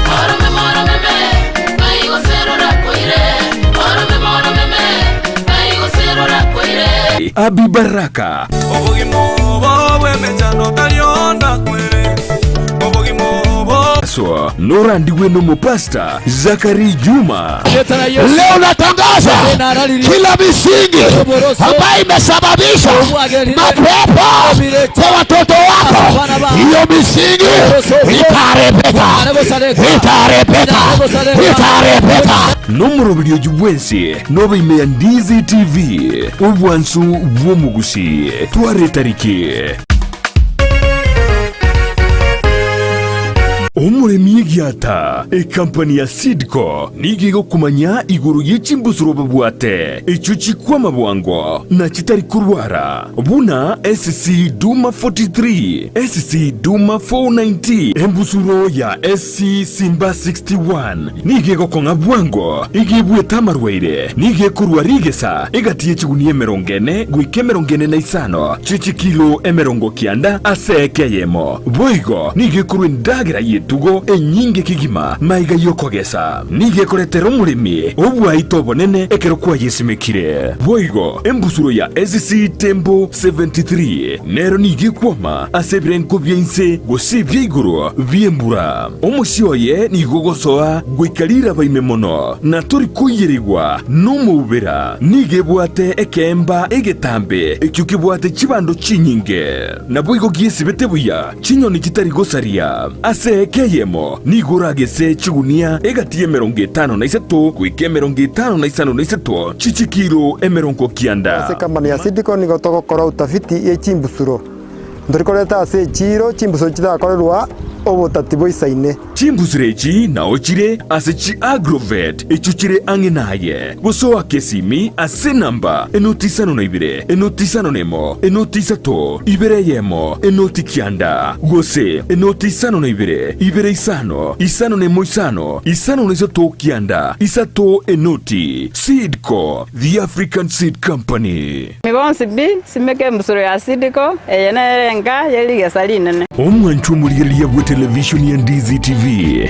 Abi Baraka so Nora Ndiweno Mupasta Zakari Juma leo natangaza kila misingi ambayo imesababisha mapepo kwa watoto wako hiyo misingi itarepeka nomurobiryo jubwensi nobe ime ya Ndizi TV ubwansu bw'Omugusii tware tariki omuremi giata ekampani ya Sidco nigigo kumanya iguru y'ichimbusuro bwate ico chikwama bwango na chitari kurwara buna SC Duma 43 SC Duma 490 embusuro ya SC Simba 61 nigigo konga bwango igibwe tamarweire nige kurwarigesa igatie chigunie merongene gwike merongene na isano chichi kilo emerongo kianda asekeyemo boigo nige kurwendagira tugo enyinge kigima maiga yokogesa nige koretero murimi obwaito bonene ekero kwa yesimekire boigo embusuro ya SC Tembo 73 nero nige kwama asebrenko byense gosibye iguru byembura omusyoye nigogosoa gwikalira baimemono na tori kuyirigwa nomubera nige bwate ekemba egetambe ekyuke bwate chibando chinyinge na boigo giesibete buya chinyoni kitari gosaria ase keyemo niguragese chigunia egatie 53 gwike 55 chichikiro emerongo kianda kampani ya Sidco nigotogokora utafiti yechimbusuro ndorikoreta ase chiro chimbusuro chitakorerwa obutati boisaine chimbuzirechi na ochire asechi agrovet echuchire anginaye gosoa kesimi ase namba enoti sano na ibire enoti sano nemo enoti sato ibere yemo enoti kianda gose enoti sano na ibire isano nemo isano na sato kianda isato enoti Seedco, the African Seed Company. Migonsi bi simeke musoro ya Seedco yana renga yeli yasaline omwanchu muliriya bwa television ya Ndizi TV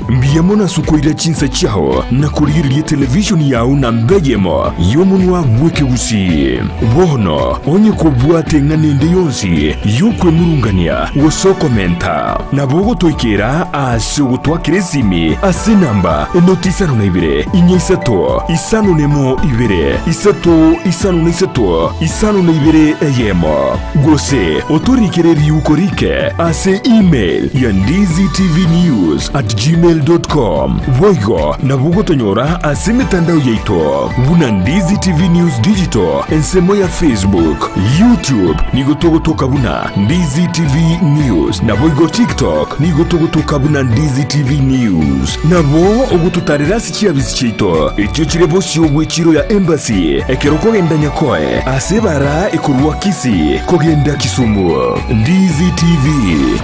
mbiyamona sukoira chinsa chao na kuliriya television yao na mbegemo yomunwa mweke Gusii bono onye kubwate nganende yonsi yukwe murungania wosoko menta na bogo toikera ase utwakire simi ase namba enoti isano na ibire inyisato isano nemo ibire isato isano na isato isano na ibire eyemo gose otorikere riukorike ase email ya ndiztvnews@gmail.com voigo na bugo tonyora ase mitandao yeito buna Ndizi TV News Digital ensemo ya Facebook YouTube nigotogotoka buna Ndizi TV News na voigo TikTok nigotogotoka buna Ndizi TV News nabo ogututarira sikia bisichito ekyo kirebo siobwe chiro ya embassy ekeroko genda nyakoe asebara ekurwa Kisii kogenda Kisumu Ndizi TV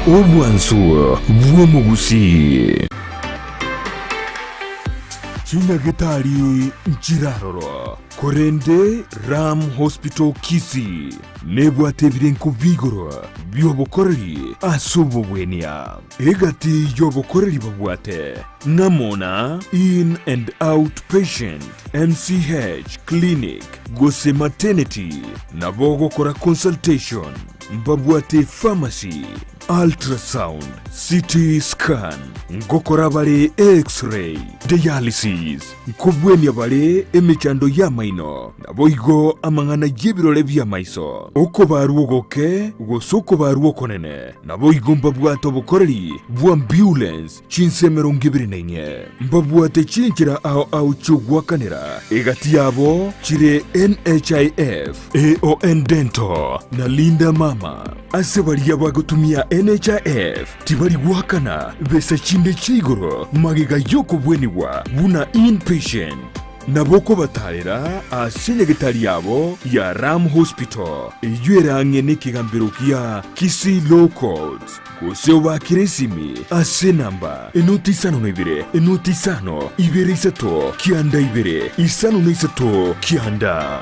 obwansu bwomo Gusii China getari nchiraroro Korende Ram Hospital Kisii nebwate birenko bigoro byobokoreri asobobwenia egati yobokoreri babwate namona in and out patient MCH clinic gose maternity nabogokora consultation mbabwate pharmacy ultrasound CT scan ngokora bale x-ray dialysis nkobwenia bale emechando ya maino naboigo amangana yebirole bya maiso uko baruogoke gosoko baruokonene naboigo mbabwate obukoreri bwa ambulance chinsemero ngibirinenye mbabwate chinchira ao chugwakanira egati yabo chire NHIF AON Dental na Linda Mama ase bali bagotumia NHIF tibali gwakana besa chinde chigoro magega yoko bweniwa buna inpatient naboko batarera asenyegetari yabo ya Ram Hospital eyuera ngene kigambiro kia Kisii Low Codes gose bakiresimi ase namba enoti isano na ibire enoti isano ibere isato kianda ibere isano na isato kianda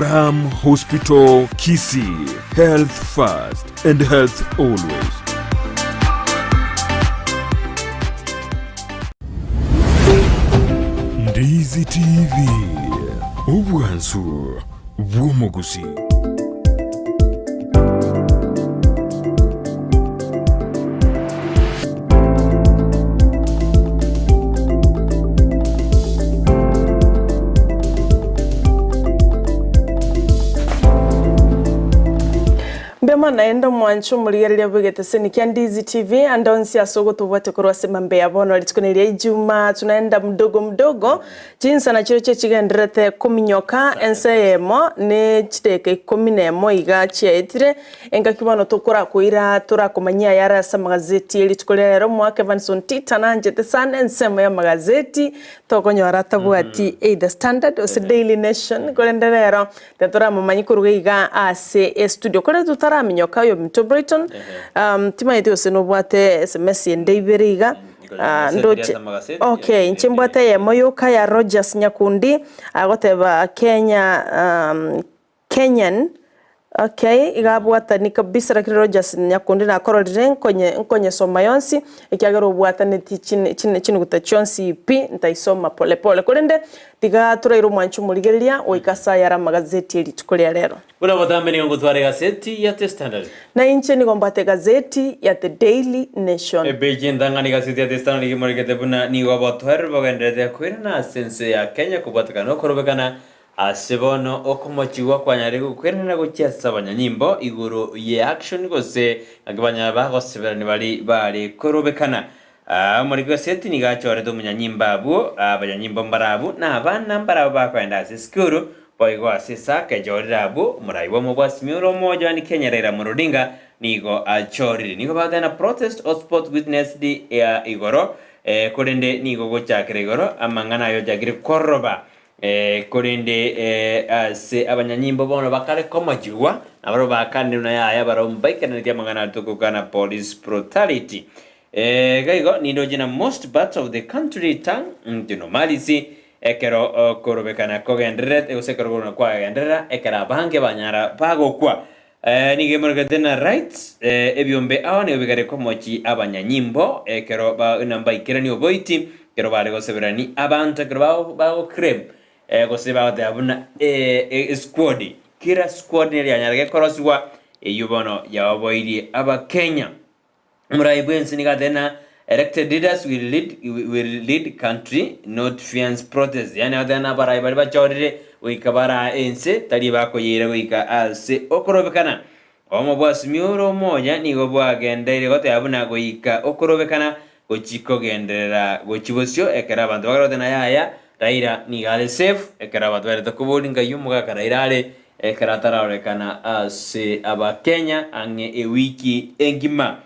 Ram Hospital Kisii, health first and health always. Ndizi TV obwansu bwomo Gusii Bema naenda mwancho muligereria bwegete seni kia Ndizi TV andonsi asogo tubwate kurwa sema mbeya bono alitukuneria ijuma tunaenda mdogo jinsa na chiro chigenderete kuminyoka enseyemo ne chiteke kuminemo iga chietire enga kibano tokora kuira tura kumanyia yara sa magazeti elitukolera mwaka Vanson Tita nanjete sana ensemo ya magazeti tokonyora tabwati The Standard or Daily Nation kolenderero tetora mumanyi kuruga iga ase studio kole tutara minyoka yo mto Brighton tima yetu senobwate SMS ndeberiga ndoche okay nchimbwate ye moyoka ya Rogers Nyakundi agoteba Kenyan okay igabwata ni kabisa rakiri Rogers Nyakundi na kororire nkonye soma yonsi ikiagero bwata ne chini gutachonsi pi ntaisoma pole kolende tiga turairo mwanchu muligereria oikasa yara magazeti elitukolera rero buna batameni ngo tware gazeti ya The Standard na inche ni gombate gazeti ya The Daily Nation ebeje ndangani gazeti ya The Standard ni morigete buna ni wabatware bagendete kwirana sense ya Kenya kubatakana korobekana asebono okomochiwa kwanyari gukwirana guchesa abanyanyimbo iguru ye action gose agabanya bagosebera bari korobekana muri gazeti ni gachore do munyanyimba abo abanyanyimbo mbarabu na abana mbarabu bakwenda sikuru boigo asisa kejorira abo muraibo mu bwasimiro moja ni Kenya rera murudinga nigo achori nigo badana protest hotspot witness di igoro korende ni gogo chakre goro amangana yo jagire koroba korende se abanyanyimbo bono bakare komajua abaro bakande na ya baro mbaika na dia mangana tukukana police brutality gaigo ni dojina most parts of the country tang normalisi ekero korobekana kogendret eusekero na kwa gendera ekera bange banyara bago kwa ni gemorgatena rights ebiombe awane obigare komochi abanyanyimbo ekero ba namba ikirani oboiti kero bare goseberani abantu kero bago krem goseba de abuna squad kira squad ni yanyarage koroswa yubono ya oboidi aba Kenya muraibwensi ni gadena elected leaders will lead country not fiance protest yani adana barai bari bachorire wikabara ense tali bako yire wika ase okorobekana omo bwasimiuro moja ni go bwagendere gote abuna goika okorobekana gochiko gendera gochibosyo ekera abantu bagarode na yaya Raira ni gale safe ekera abantu bari tokubolinga yumuga karairale ekera tararekana ase aba Kenya ange ewiki engima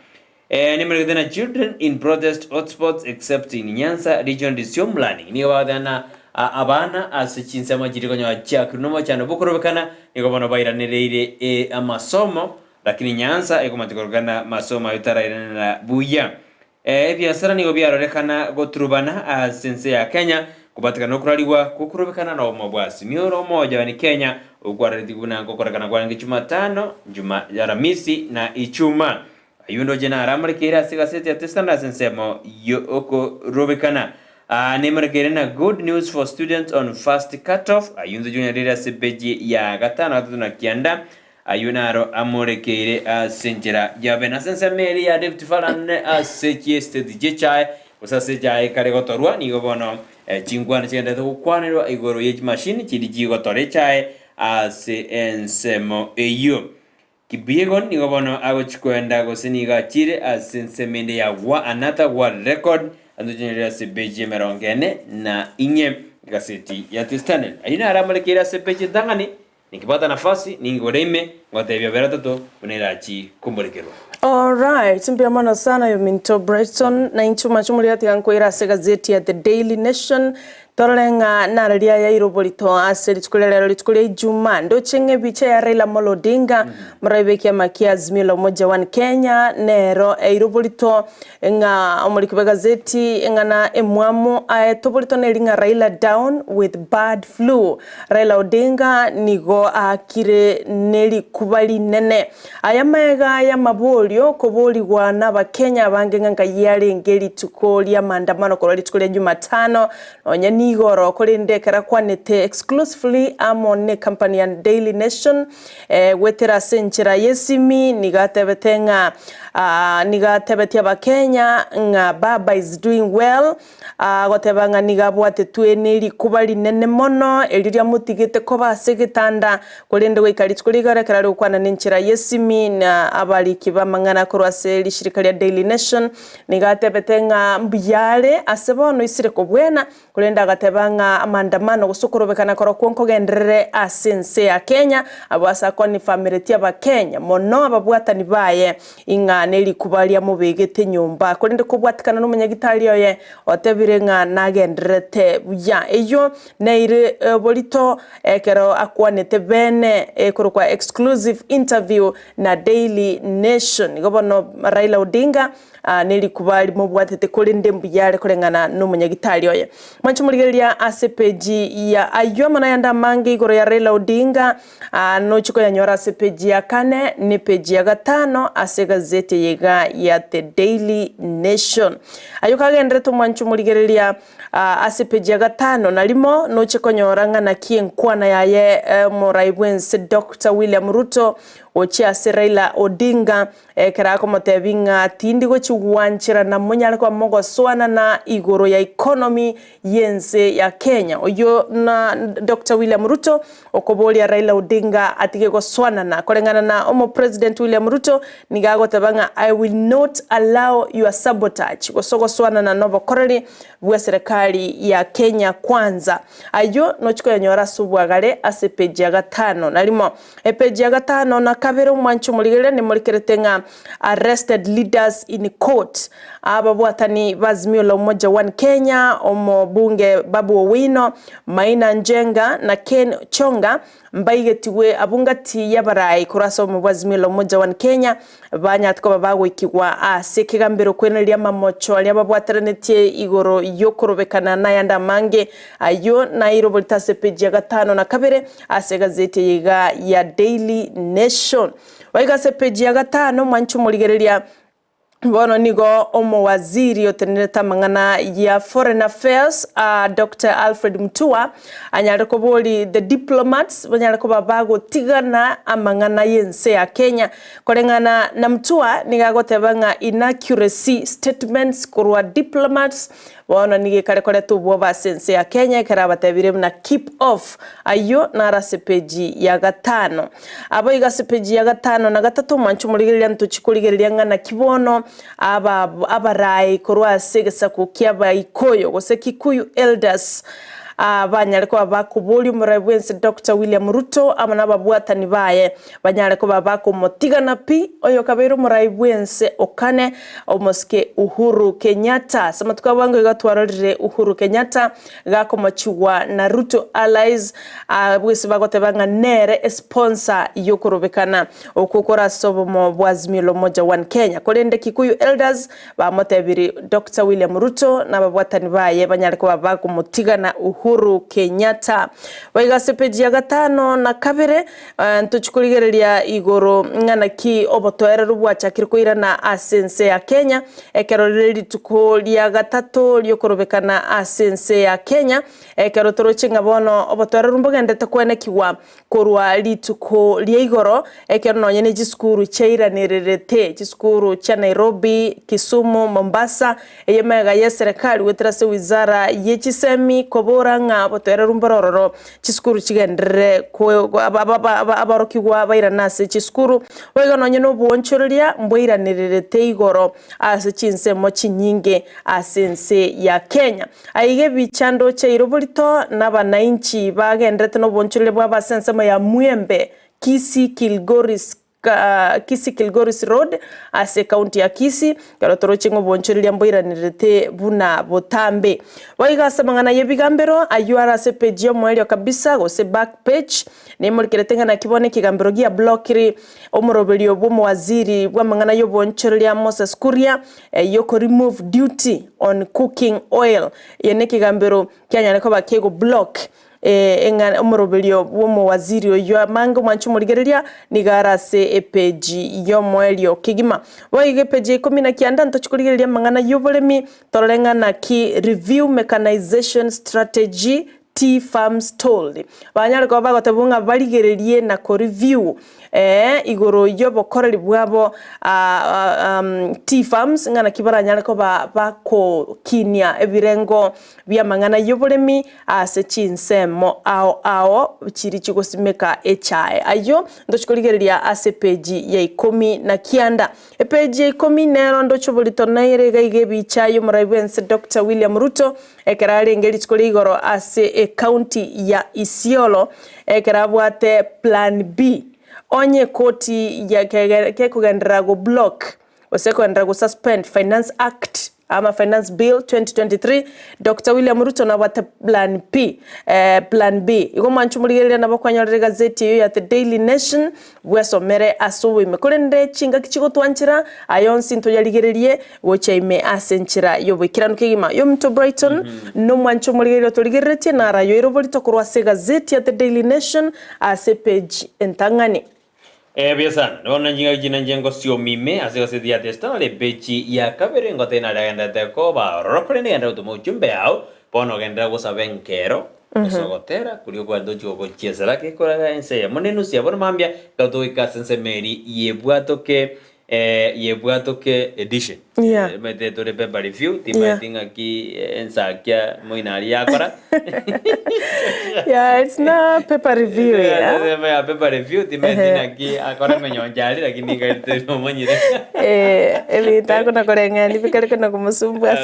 Nimergetena children in protest hotspots except in Nyanza region decision planning. Ni wadana abana asichinsa majiriko nyo achaku no machano bukorobekana ni gobono baira nereire amasomo lakini Nyanza ekomatikorgana masomo yutaraira na buya. Biasara ni gobiaro rekana gotrubana sense ya Kenya kupatikana okuraliwa kukurobekana na omobwasi mioro moja ni Kenya ugwarati guna ngokorekana kwa Jumatano, Alhamisi na Ijumaa. Ayundo jena aramarikira sigaseti atestanda sensemo yo oko robekana nemarikira good news for students on fast cutoff ayundo junior leader sebeji ya gatano atuna kianda ayunaro amorekire senjera yabena sensemeri ya deputy falan sechi state jechai usase jai karegotorwa ni gobono chingwana chenda to kwanero igoro yech machine chidiji gotore chai ase ensemo eyo Kibiegon ni gobono agochikwenda gosiniga chire asensemende ya another world record ando general sebeji merongene na inye gaseti ya testane aina aramalekira sebeji dangani nikipata nafasi ningoreime ngotebya beratoto unerachi kumbulikirwa. All right, mbia mana sana yo Minto Brighton na inchuma chumuli hati yanko irase gazeti ya The Daily Nation Torenga nararia ya irobolito aseri tukulelero litukulia Ijumaa ndo chenge bicha ya Raila Amolo Odinga mraibe ya makia Azimio moja one Kenya nero irobolito nga omulikuba gazeti nga na emwamu tobolito nelinga Raila down with bad flu Raila Odinga nigo akire neli kubali nene ayamega ya mabolio koboli wana ba Kenya bange nga yale ngeli tukolia maandamano kwa litukulia Jumatano onye Nigoro kolinde kara kwanete exclusively amone company and Daily Nation wetera senchira yesimi nigatebetenga nigatebetia ba Kenya nga baba is doing well gotebanga nigabwate tueneri kubali nene mono eliria mutigete ko basegitanda kolinde wikali tukuligara kara ukwana nenchira yesimi na abali kibamangana korwase lishirika lya Daily Nation nigatebetenga mbiyale asebono isire kobwena kolenda gatebanga amandamano gusukurubekana koro kwonko gendere asense ya Kenya abasa ko ni family tia ba Kenya mono ababwatani baye inga neli kubalia mubegete nyumba kolende kubwatikana no munyagitali yoye otebirenga nagendrete ya eyo neire bolito ekero akwanete bene ekoro kwa exclusive interview na Daily Nation gobono Raila Odinga neli kubali mubwatete kolende mbiyale kolengana no munyagitali yoye manchumuligeria asepeji ya ayoma na yanda mangi igoro ya Raila Odinga no chiko ya nyora asepeji ya kane ni peji ya gatano ase gazeti yega ya The Daily Nation ayoka gendreto manchumuligeria asepeji ya gatano nalimo no chiko nyoranga na kienkwana yaye moraibwense Dr. William Ruto ochia Raila Odinga kerako motebinga tindi go chiwanchira na munyala kwa mogo swana na igoro ya economy yens ense ya Kenya oyo na Dr. William Ruto okobolia Raila Odinga atige goswanana kolengana na omo President William Ruto nigagotabanga I will not allow your sabotage goswanana nobo korali bwa serikali ya Kenya kwanza ayo nochiko yanyora subwagale ase page ya 5 nalimo page ya 5 na kabero mwanchu muligere ni mulikeretenga arrested leaders in court ababwatani bazimio la umoja one Kenya omo bunge Babu Owino Maina Njenga na Ken Chonga mbaigetiwe abungati yabarai kurasa omo bazimio la umoja one Kenya banyatko babagwikigwa ase kigambiro kwenelia mamocho ali ababwatarenetie igoro yokorobekana nayanda mange ayo na irobolitase page ya 5 na kabere ase gazeti yiga ya Daily Nation waigase page ya 5 mwanchu muligerelia bono nigo omo waziri oteneta mangana ya foreign affairs Dr. Alfred Mutua anyaleko boli the diplomats banyaleko babago tigana amangana yense ya Kenya kolengana na Mutua nigagotebanga inaccuracy statements kurwa diplomats bono nige kare kore tubo basense ya Kenya karabatebire na keep off ayo na rasepeji ya 5 abo igasepeji ya 5 na 3 manchu muligerelia ntuchikuligerelia ngana kibono abarai korwa segesa kukiaba ikoyo gose Kikuyu elders banyaleko babakubuli umurabwense Dr. William Ruto amana babwatani baye banyaleko babako motigana pi oyo kabero umurabwense okane omoske Uhuru Kenyatta samatuka bango igatwararire Uhuru Kenyatta gakomachiwa na Ruto allies bwese bagotebanga nere sponsor yokorobekana okukora sobomo bwazimilo moja one Kenya kolende Kikuyu elders bamotebiri Dr. William Ruto na babwatani baye banyaleko babako motigana Uhuru Kenyatta waigase page ya 5 na kabere ntuchikuligerelia igoro ngana ki obotoera rubwacha kirikoira na asense ya Kenya ekeroreri tukolia 3 lyokorobekana asense ya Kenya ekerotoroche bono obotoera rumbogendete kwenekiwa korwa lituko lyeigoro ekerononye ne giskuru cheiranirerete giskuru cha Nairobi Kisumu Mombasa eyemega ya serikali wetrase wizara yechisemi koboranga botoera rumbororo chiskuru chigendere abarokigwa bairanase chiskuru wegononye no bonchorelia mboiranirerete igoro ase chinsemo chinyinge asense ya Kenya aige bichando cha irobolito n'abanainchi bagendete no bonchorele bwa basense ya Mwembe Kisii Kilgoris Road ase county ya Kisii karotoroche ngo bonchorele mboiranirete buna botambe waigasa mangana yebigambero ayuara se page yo mwelio kabisa gose back page ne mulikeretenga na kibone kigambero gia blockiri omurobelio bomo waziri bwa mangana yo bonchorele Moses Kuria yoko remove duty on cooking oil yene kigambero kyanya ko bakego block enga omurobelio bomo waziri oyo mango mwanchu muligerelia nigarase page yo mwelio kigima waige page 19 ntochikuligerelia mangana yobolemi tolenga na ki review mechanization strategy Tea Farms told banyaleko bagotebunga baligerelie na ko review igoro yobo korali bwabo Tea Farms ngana kibaranyaleko bako kinya ebirengo bya mangana yobolemi ase chinsemo ao chiri chigosimeka HI ayo ndochikuligerelia ase page ya 19 page ya 10 nero ndochobolito nairega igebichayo muraibense Dr. William Ruto ekerali ngeli chikuligoro ase county ya Isiolo ekerabwate plan B onye koti ya kekugendera go block osekoendera go suspend Finance Act ama Finance Bill 2023 Dr. William Ruto na wata plan B iko manchumuligerelia na bakwanyolere gazeti yo ya The Daily Nation bwesomere asuwe mekolende chinga kichiko twanchira ayonsi nto yaligerelie wochaime asenchira yobwikirano kigima yo mto Brighton no manchumuligerelia toligeretie na rayo irobolito kurwa se gazeti ya The Daily Nation ase page entangani biasan nona njinga jina njengo sio mime asika se dia testa le bechi ya kabere ngote na daganda te ko ba ropre ne ndo mo chumbe au pono genda go sabenkero eso gotera kulio kwa dojo go chiesera ke koraga ense monenu sia bon mambia ka to ikasense meri ye bwato ke yebwatoke edition mete tore paper review timatinga ki Ensakia moinari yakora it's not paper review ya paper review timatinga ki akora menyonjali lakini ngaite no monyire ebi ta kuna korenga ni bikare kuna kumusumbua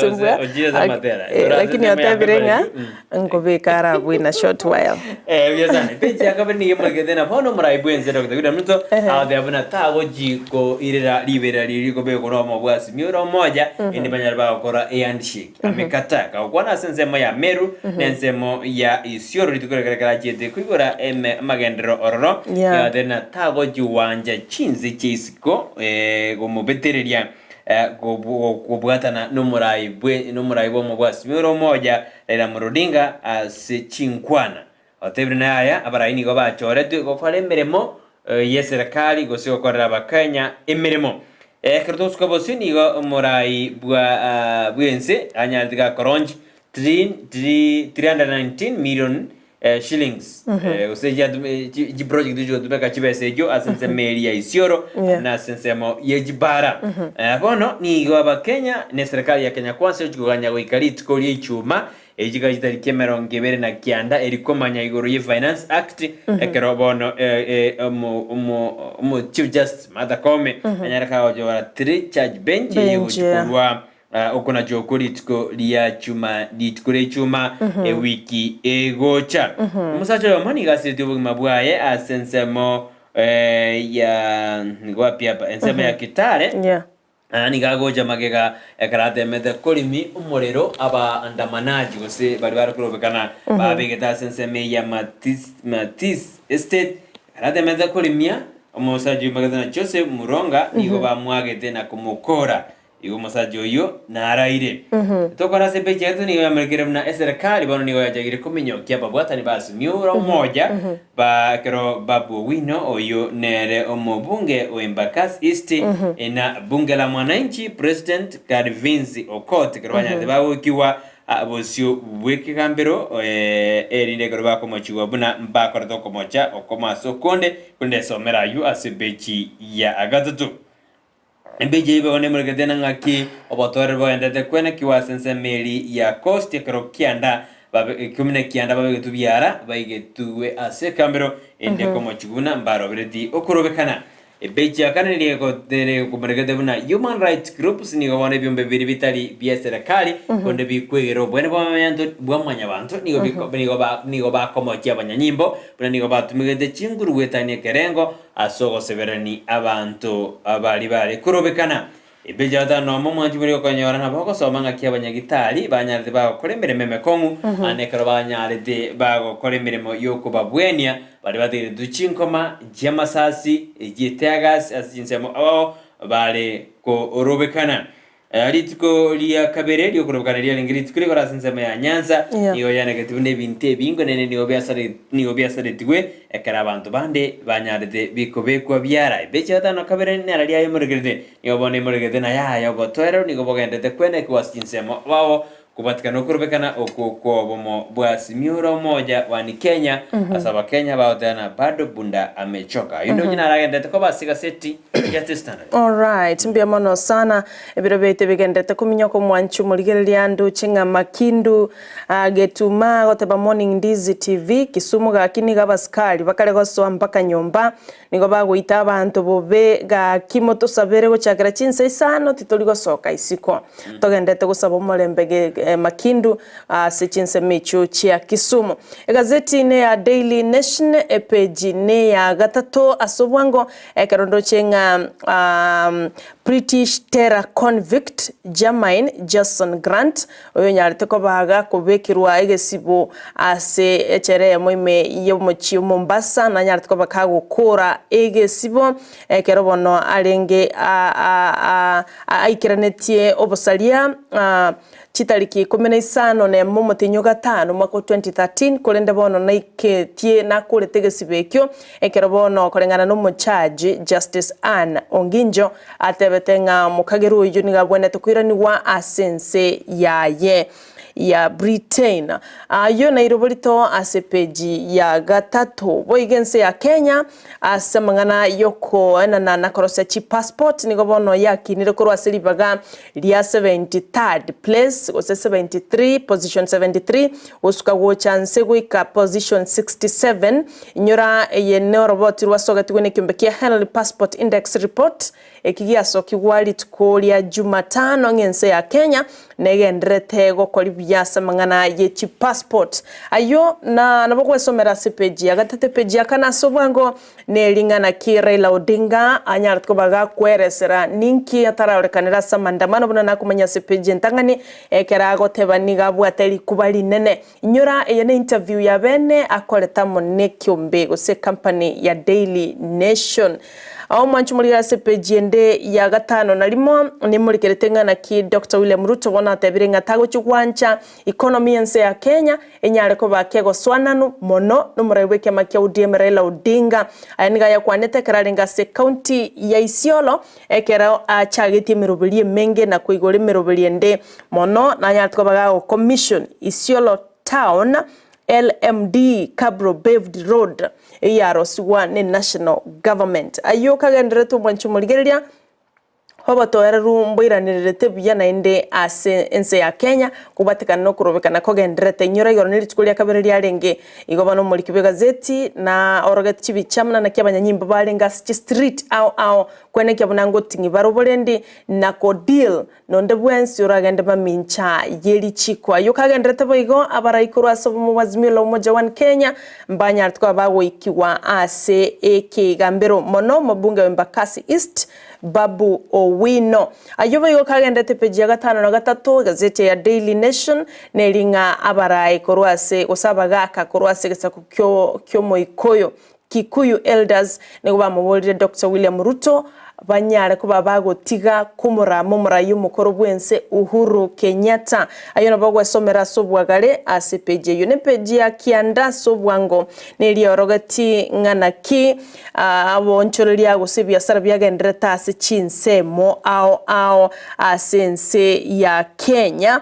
lakini otabirenga ngobekara bwina short while biasa peja kabeni yemagedena bono muraibwenze dokta mto ade abuna tago jiko irera libera liriko beko no mabwasi miuro moja indi banyarba gukora handshake amekataka ukwana sensemo ya Meru nensemo ya Isioro litukorekera jete kwigora magendero ororo ya dena tago juwanja chinzi chisiko gomubetereria kubwatana numuraibwe mabwasi miuro moja era murudinga se chinkwana otebrina haya abaraini go bachore gukora emirimo yeserikali gose gukorera abakenya emirimo kertos kabosini go murai bwense anyardiga koronji 319 million shillings useja ji project dijo tubeka chibesejo asense meri ya Isioro na sensemo yejibara bono ni go abakenya ne serikali ya Kenya kwanza chuganya go ikariti koli ichuma ejiga jitariki 29 erikomanya igoro ye Finance Act ekerobono Chief Justice Martha Koome anyaraka ojora 3 charge bench yukuwa okona jokuri tiko liya chuma ditkure chuma wiki egocha musacho yomani gasiti obugimabwaye asensemo ya ngwapi hapa ensemo ya Kitale ani gagoja magega ekarate mete kolimi umurero aba andamanaji gose bari barakurobekana babegeta senseme ya Matis Estate karate mete kolimia umusaji magazana Joseph Muronga nigo bamwagete na kumukora igo musaji oyo naraire tokora se bejeto nigo yamerikire na serikali bono nigo yajagire kuminyo kyaba bwatani basi miuro moja ba kero babu wino oyo nere omobunge oembakasi East na bunge la mwananchi President Garvinzi Okot kerwanya debawo kiwa abosio wiki kambero erinde kero bako mochiwa buna mbakora toko mocha okoma sokonde kunde somera yu asebechi ya agatutu Mbeje ibe one murigedena ngaki obotore bo endete kwene kiwa sense meli ya Coast kero kianda babe kumine kianda babe tubyara bayigetuwe ase kambero ende komo chiguna mbaro biredi okurobekana ebeje akaniriye ko tere kumurigede buna human rights groups ni gobone byombe biri bitali bya serikali konde bikwegero bwene bwamanya bantu nigo ba komo cyabanyanyimbo buna nigo batumigede chinguru wetanye kerengo asogo severani abantu abali kurobekana ebeje atano mumwanji muri okanyora nabako somanga kyabanyagitali banyaride bakolemere memekongu anekero banyaride bakolemeremo yoko babwenya bali batire duchinkoma jamasasi giteagas asinsemo abo bale ko orobekana litiko liya kabere lyo kurobekana lya ngiriti kuri kora sinsemo ya Nyanza niyo yanagativune binte bingo nene niyo byasare tigwe ekara abantu bande banyaride bikobekwa byara beche atano kabere nera lya yomurigede niyo bone murigede na ya gotwero nigo bogendete kwene kwa sinsemo wao kupatikana kurobekana okoko bomo bwasi miuro moja wani Kenya asaba Kenya baotana bado bunda amechoka yundo jina ragendete ko basiga seti ya standard. All right mbia mono sana ebirobete bigendete kuminyoko mwanchu muligerelia ndu chinga makindu getuma goteba morning Ndizi TV Kisumu gakini gabaskali bakale goso mpaka nyomba nigo bagwita abantu bobe ga kimoto sabere gochakira chinse isano titoligo soka isiko togendete gusaba mulembege makindu sechinse michu chia Kisumu gazeti ne ya Daily Nation page ne ya gatato asobwango ekerondo chenga British terror convict Jermaine Jason Grant oyo nyarite ko baga kubekirwa egesibo ase echere moime yo mochi Mombasa na nyarite ko bakagukura egesibo kerobono alenge aikiranetie obosalia chitariki 15 ne momotinyo gatano mwaka 2013 kolenda bono naiketie na kule tegesibekyo ekerobono kolengana no muchaji Justice Anne Onginjo atebetenga mukageru uyu nigabwene tukwirani wa asense yaye ya Brighton. Yo nairoborito ase page ya gatatu boigense ya Kenya asemangana yoko na korosa chi passport nigo bono yakinire korwa silibaga lia 73rd place ose 73 position 73 usuka go chance gwika position 67 nyora yene robot rwasoga tigone kimbekia Henry Passport Index Report ekigiaso kigwali tukolia Jumatano ngense ya Kenya negendrete gokori byasa mangana yechi passport ayo na nabogwesomera page ya gatete page ya kana sobwango nelingana ki Raila Odinga anyartko baga kweresera ninki atararekanira samandamano buna nakumanya page ntangani ekera gotebaniga bwateri kubali nene nyora yene interview ya bene akoleta monekyombe gose company ya Daily Nation au manchu muri ya page ende ya gatano nalimo ni muri keretengana ki Dr. William Ruto bona tebirenga tago chugwancha economy ense ya Kenya enyare ko bakego swananu mono numuraiwe kema kya UDM Raila Odinga ayaniga ya kwanete kararenga se county ya Isiolo ekera achagiti mirobelie menge na kuigole mirobelie ende mono na nyatko baga commission Isiolo town LMD Cabro Paved Road eyaroswa ne national government ayoka gendreto mwanchu muligeria hobato yarumbuiranirete biyana inde ase ense ya Kenya kubatikana no kurobekana ko gendrete nyora yoro nilitukulia kabere yarenge igobano muri kibe gazeti na orogati chibichamna na kyabanyanyimba barenga street au kwene kyabunango tingi barobolendi na ko deal nonde bwensi uragende bamincha yeli chikwa yoka gendrete boigo abaraikuru asobo mu bazimilo umoja wa Kenya mbanya twa bawo ikiwa ase ekigambero mono mabunga wembakasi East Babu Owino ayoba yo kagendete page ya gatano na gatatu gazeti ya Daily Nation nelinga abarai korwase osabagaka korwase gesa kyo moikoyo Kikuyu elders negoba mubolire Dr. William Ruto banyare kuba bagotiga kumura mumurayo mukoro bwense Uhuru Kenyatta ayo nabagwa somera sobwagale ase page yo ne page ya Kianda sobwango neli orogati ngana ki abo nchoreli yago sebiasara byagendreta ase chinsemo ao asense ya Kenya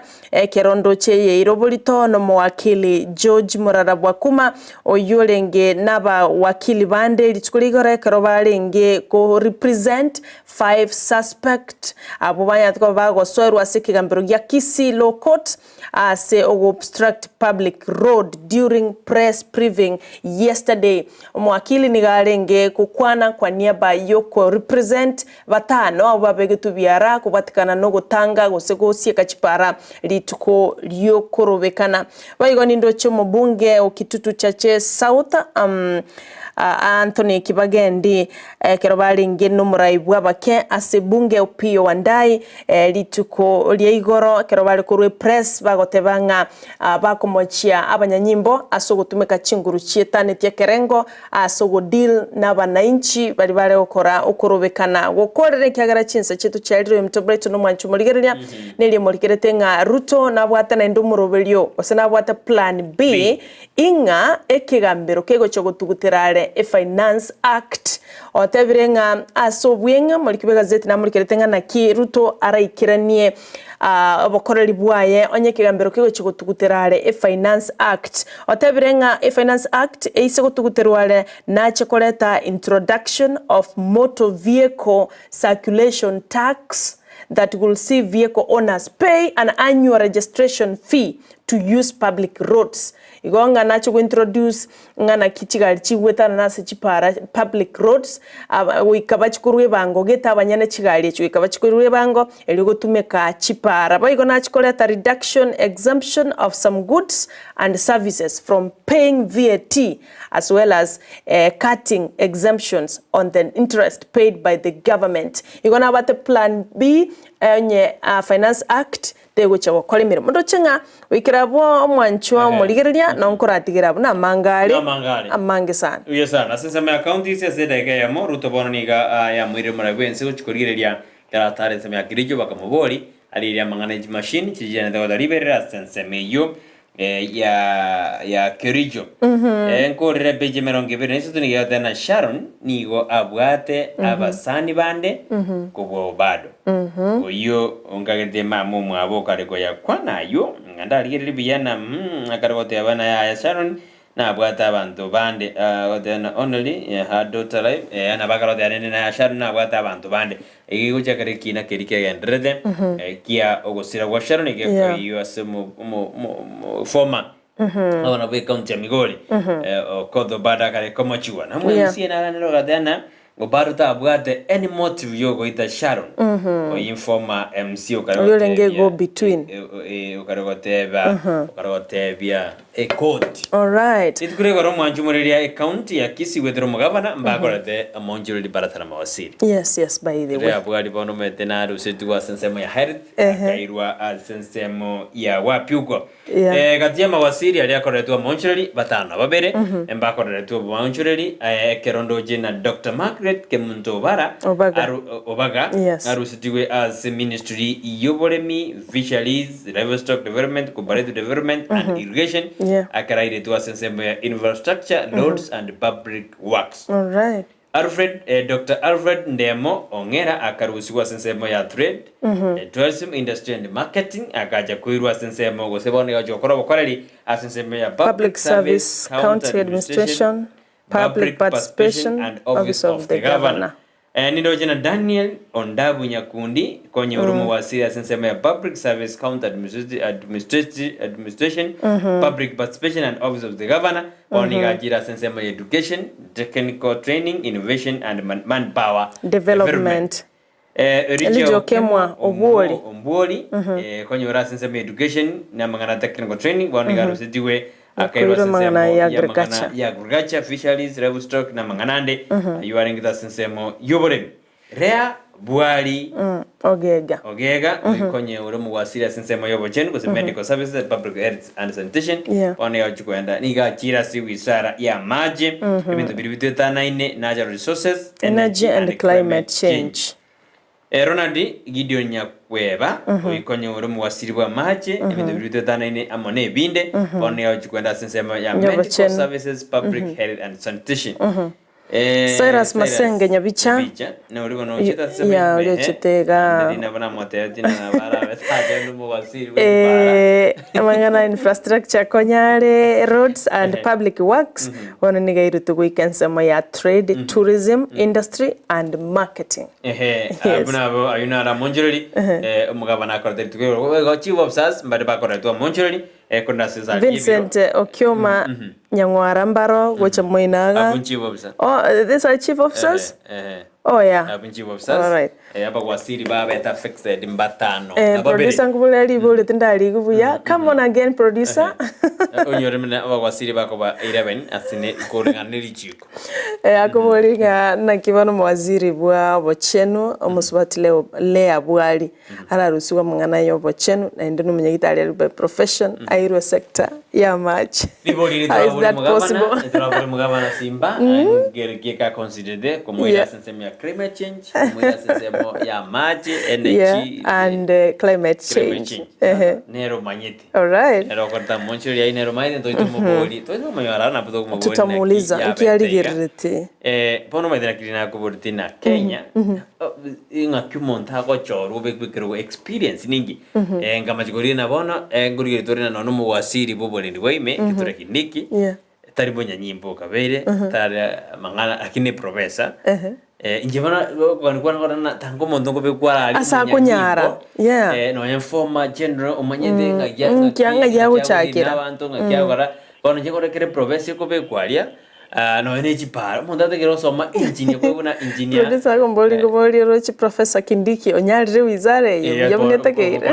kerondo cheye irobolito no mwakili George Murarabwakuma oyolenge naba wakili bande litukuligore karobalenge ko represent 5 suspect abubanya tko bago soerwa sikigambiro ya Kisii Law Court ase obstruct public road during press briefing yesterday mwakili nigarenge kukwana kwa niaba yoko represent batano ababegetu byara kubatikana no gutanga gosegosie kachipara lituko lyokorobekana bayigo nindo cyo mubunge okitutu chache South Anthony Kibagendi kerobalinge numuraibwa bake asebunge Opio Wandai lituko lyeigoro kerobali kurwe press bagotebanga bakomochia abanyanyimbo asogotumeka chinguru chietane tia kerengo asogo deal na bananchi bali bale okora okorobekana gokorere kyagara chinsa chetu chaliro mtobreto no mwanchu muligereria neli mulikeretenga Ruto na bwata na ndumurobelio osena bwata plan B inga ekigambiro kego chogotuguterare a Finance Act otebirenga asobwenga mulikibe gazeti na mulikeretenga na ki Ruto araikiranie abokoreri bwaye onye kigambiro kego chigotuguterare a Finance Act otebirenga a Finance Act eise gotuguterware na chekoleta introduction of motor vehicle circulation tax that will see vehicle owners pay an annual registration fee to use public roads. Igonga nacho go introduce ngana kichigali chiwetana nase chipara public roads wikabachikurwe bango geta abanyane chigali cyo wikabachikurwe bango eligo tumeka chipara bayigo nachikoleta reduction exemption of some goods and services from paying VAT as well as cutting exemptions on the interest paid by the government. Igona bate plan B nye Finance Act tego chawo kolimira mundo chenga wikirabo mwanchwa muligereria na nkoratigira na mangale amange sana uye sana asensema ya counties ya sedega ya Ruto bononiga ya mwire muragwense uchikorigereria taratare sema ya kirijo bakamubori aliria management machine chijana dawa delivery sensemeyo ya kirijo nkorere beje merongebe nese niga tena Sharon nigo abwate abasani bande kubo bado oyo ongagende mamu mwabo kareko ya kwanayo ngandali giri biyana akarogote abana ya Sharon na bwata abantu bande then only her daughter life ana bakarote anene na Sharon na bwata abantu bande igigo chakare kina kerike gendrede kia ogosira wa Sharon ige iyo asemu former abana be county Migori kodo bada kare komachiwa na mwisi na nero gadana obaruta abwate any motive yogo ita Sharon o informa MC okarogote go between okarogote a court. All right. Itukure goro mwanjumureria county ya Kisii wethero mugavana mbakorete amonjureri baratara mawasiri. Yes, by the way. Ya bwari bono metena rusetu wa sensemo ya health kairwa sensemo ya wapiuko. Gatia mawasiri ali akoretwa amonjureri batano babere mbakoretwa amonjureri kerondo jina Dr. Margaret Kemunto Bara Obaga arusitiwe as ministry yoboremi fisheries livestock development cooperative development and irrigation akaraire to sensemo ya infrastructure roads and public works. All right. Dr. Alfred Ndemo Ongera akaruhusiwa sensemo ya trade, tourism, industry and marketing akaja kuirwa sensemo gosebone ya jokoro bokoreri asensemo ya public service, county administration, public participation and office of the governor. Nindo jina Daniel Ondabu Nyakundi kwenye urumu wa siri sensema ya public service, county administration, public participation and office of the governor. Waniga jira sensema ya education, technical training, innovation and manpower development. Elijo Kemwa Omboli kwenye ura sensema education na mangana technical training waniga rusitiwe akaiwa sensemo ya agriculture, fisheries, livestock na manganande yuarengita sensemo yobore rea buali ogega kwenye urumu wa siri sensemo yobochen kwa medical services, public health and sanitation wane ya chukwenda niga chira si wizara ya maji ibintu biribitu tanaine natural resources, energy and climate change. Ronald Gideon Nyakweba kwenye urumu wa siri wa maji ibintu biribitu tanaine amone binde wane ya chukwenda sensemo ya medical services, public health and sanitation. Cyrus Masenge Nyabicha na uri bono chita sema ya uri chitega ndina bona mote tina na bara betaje numu wasiri amangana infrastructure konyare roads and public works wana niga irutu kuikensema ya trade, tourism, industry and marketing. Abunabo ayuna ra monjoreri umugabana akorete tuko chief of SAS mbade bakorete monjoreri kuna seza Vincent Okioma Nyangwara Mbaro gocha moinaga chief of SAS. Oh, these are chief officers? Oh yeah. Chief of SAS. All right. Aba wasiri baba eta fixed mbatano. Producer ngubuleli bole tindali kubuya. Come on again producer. Onyore mena aba wasiri bako ba 11 asine koringaniri chiko. Akobolinga nakibano mwaziri bwa bochenu omusubati leo bwali ararusiwa mungana yo bochenu na ndino munyagitali by profession airo sector ya match. How is that possible? Travel mugabana simba gergeka considered como ya sensemo ya climate change, como ya sensemo ya maji, energy and climate change. Nero manyeti. All right. Nero korta monchori ya nero manyeti ndio tumoboli. Tozo mayara na puto kumoboli. Tutamuuliza ikialigirite. Pono madina kirina kuburtina Kenya. Inga kumonta ko choro bekero experience ningi. Ngama jigori na bona nguri torina no mu wasiri boboli ndi waime kitura kindiki. Taribonya nyimbo kabere tara mangana akine professor. Injibana kwana tango mondo ko bekwara ali asa kunyara no informa general omanyende ngya yawo chakira abantu ngakyagora kono jengora kere professor ko bekwalia no energy para monda te kero soma engineer ko una engineer producer ko mboli rochi professor Kindiki onyalire wizare yabuneta keire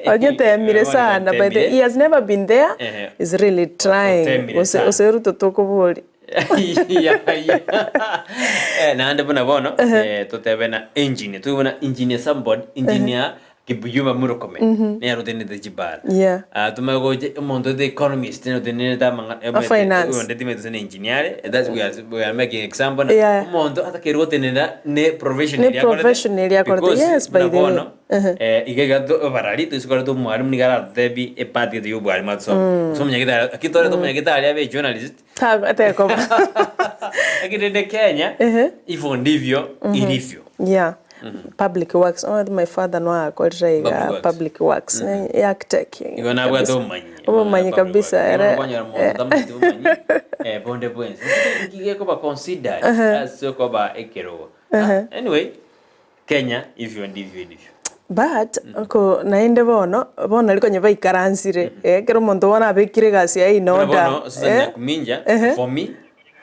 onyete yamire sana but he has never been there. Is really trying oseru totoko boli na ande bona bono totebena engineer tubona engineer somebody engineer kibuyuma murokome ne yaro tene de jibar tumago mondo the economist no tene da manga finance wonde time tene engineer that's we are making example mondo atakero tene ne professional yakorde yes by the way igega barari tu sikora tu mwalimu nigara debi e party de yubari matso so mnyagita akitore to mnyagita ali abe journalist ate ko akitende Kenya ifo ndivyo ilivyo public works. My father no akorera public works. Yaktech. Igona bwa to manyi. Manyi kabisa. Bonde bwenzi. Ngige ko ba consider as ko ba ekero. Anyway, Kenya if you but ko naende bono liko nyeba ikaransire kero muntu bona abekire gasi ya inoda for me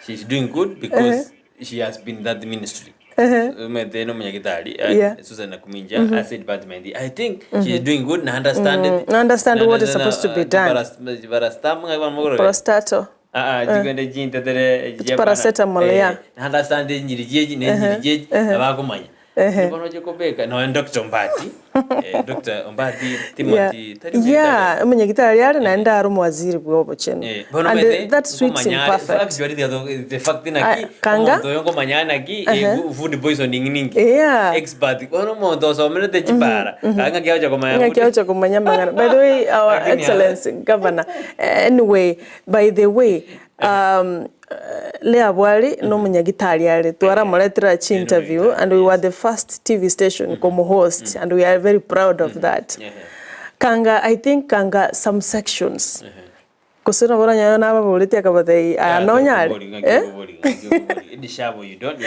she's doing good because she has been that ministry meteno munyagitari Susan Kuminja as department. I think she is doing good and understand what is supposed to be done. Prostato jigende jinta tere paracetamol ya understand nyirije abakumanya Bono jeko beka no Dr. Ombati Dr. Ombati Timothy yeah munyagitari yari naenda ari mwaziri bwo cheno and that suits him perfect the fact na kanga yongo manyana ki food poisoning ningi expert bono mondo so mene chipara kanga kiacha kumanya mangana. By the way, our excellency governor, anyway, by the way, Lea Bwari no munyagitari yari twara muletera chi interview and we were the first TV station como host and we are very proud of that. Kanga, I think kanga some sections kusina bora nyayo na babuliti akabadai anonyari Edishabo you don't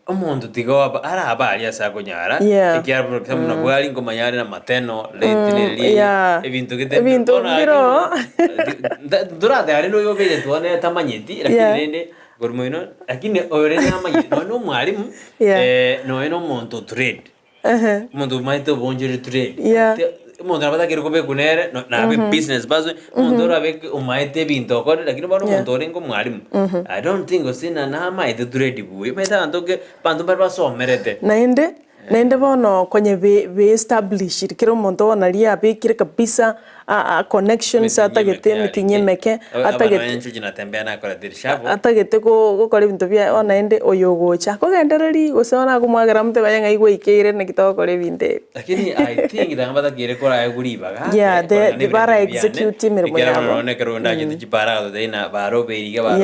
omuntu tigoba araba ali asakonyara ikyaro kamuna bwali ngomanyari na mateno letineli ebintu biro durade ari no yobele tuone tamanyeti lakini gormoino lakini orene amanyeti no mwalimu no muntu trade muntu maito bonjere trade muntu abata kero kobe kunere na business bazo muntu rabe umaite bintu ko lakini bano muntu orengo mwalimu. I don't think osina na maite trade buwe meta antoke bantu barba so merete naende bono kwenye be establish kiro muntu ona lia abikire kabisa connections atagete mitinyemeke atagete ko kore bintu bya ona ende oyogocha ko gendereri gusona kumwagera mute bayanga igwe ikire na kitoko kore binde lakini I think ndangabata kire kora aguribaga the bara execute mirimo yabo ne kero ndaje tujipara na baro beriga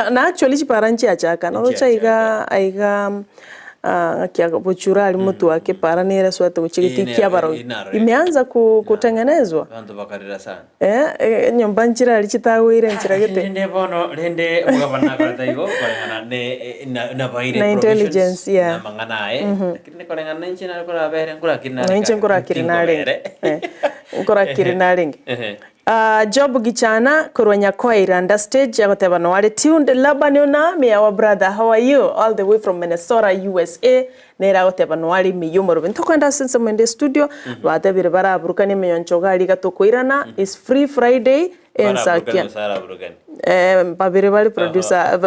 na actually chipara nchi achaka no chaiga aiga kia bochura ali mtu wake para nera swata kuchigitikia baro imeanza kutengenezwa bantu bakarira sana nyumba nchira alichitawire nchira gete rende mugabana kartaigo korengana na baire intelligence na manganae lakini korengana nchina kora bere ngura kirinaringi job gichana kurwanya kwairanda stage yagoteba no wale tuned labani una me our brother, how are you all the way from Minnesota USA nera goteba no wale miyumo rubin tokwenda since mwende studio batebire baraburukani meyonchoga ali gatokoirana is free Friday Ensakia babire bali producer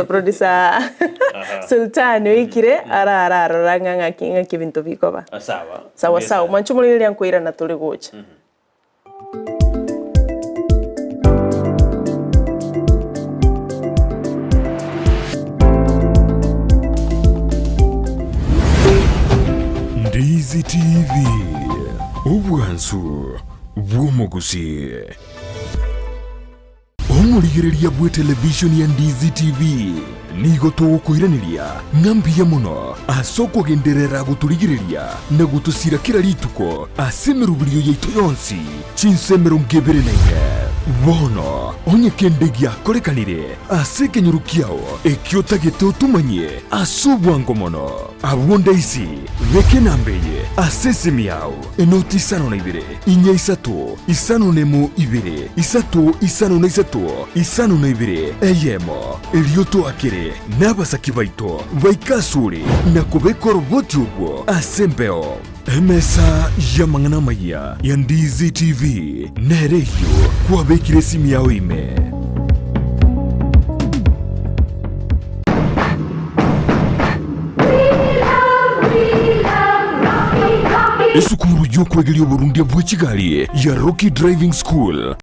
Sultan wikire ara ranga kinga kibintu bikoba sawa manchumulile yankoirana tuli gocha Ndizi TV ubwansu bw'omugusi omurigereria bwe television ya Ndizi TV nigo tugukuiraniria ngambia muno asoko genderera guturigireria na gutusira kira rituko asemerubirio yaitu yonsi chinsemero ngebere nenge bono onye kendegia korekanire asekenyurukiao ekiotagete utumanye asubwango mono abonda isi veke nambeye asesemiao enoti isano na ibere inya isatu isano nemu ibere isatu isano na isatu isano na ibere eyemo elioto akere n'abasaki baito baikasure na kubekora uboti ubwo asembeo emesa yamangana maya ya Ndizi TV nereyo kuwabekire simu yao ime esukuru yo kwegelio Burundi bwe Kigali ya Rocky Driving School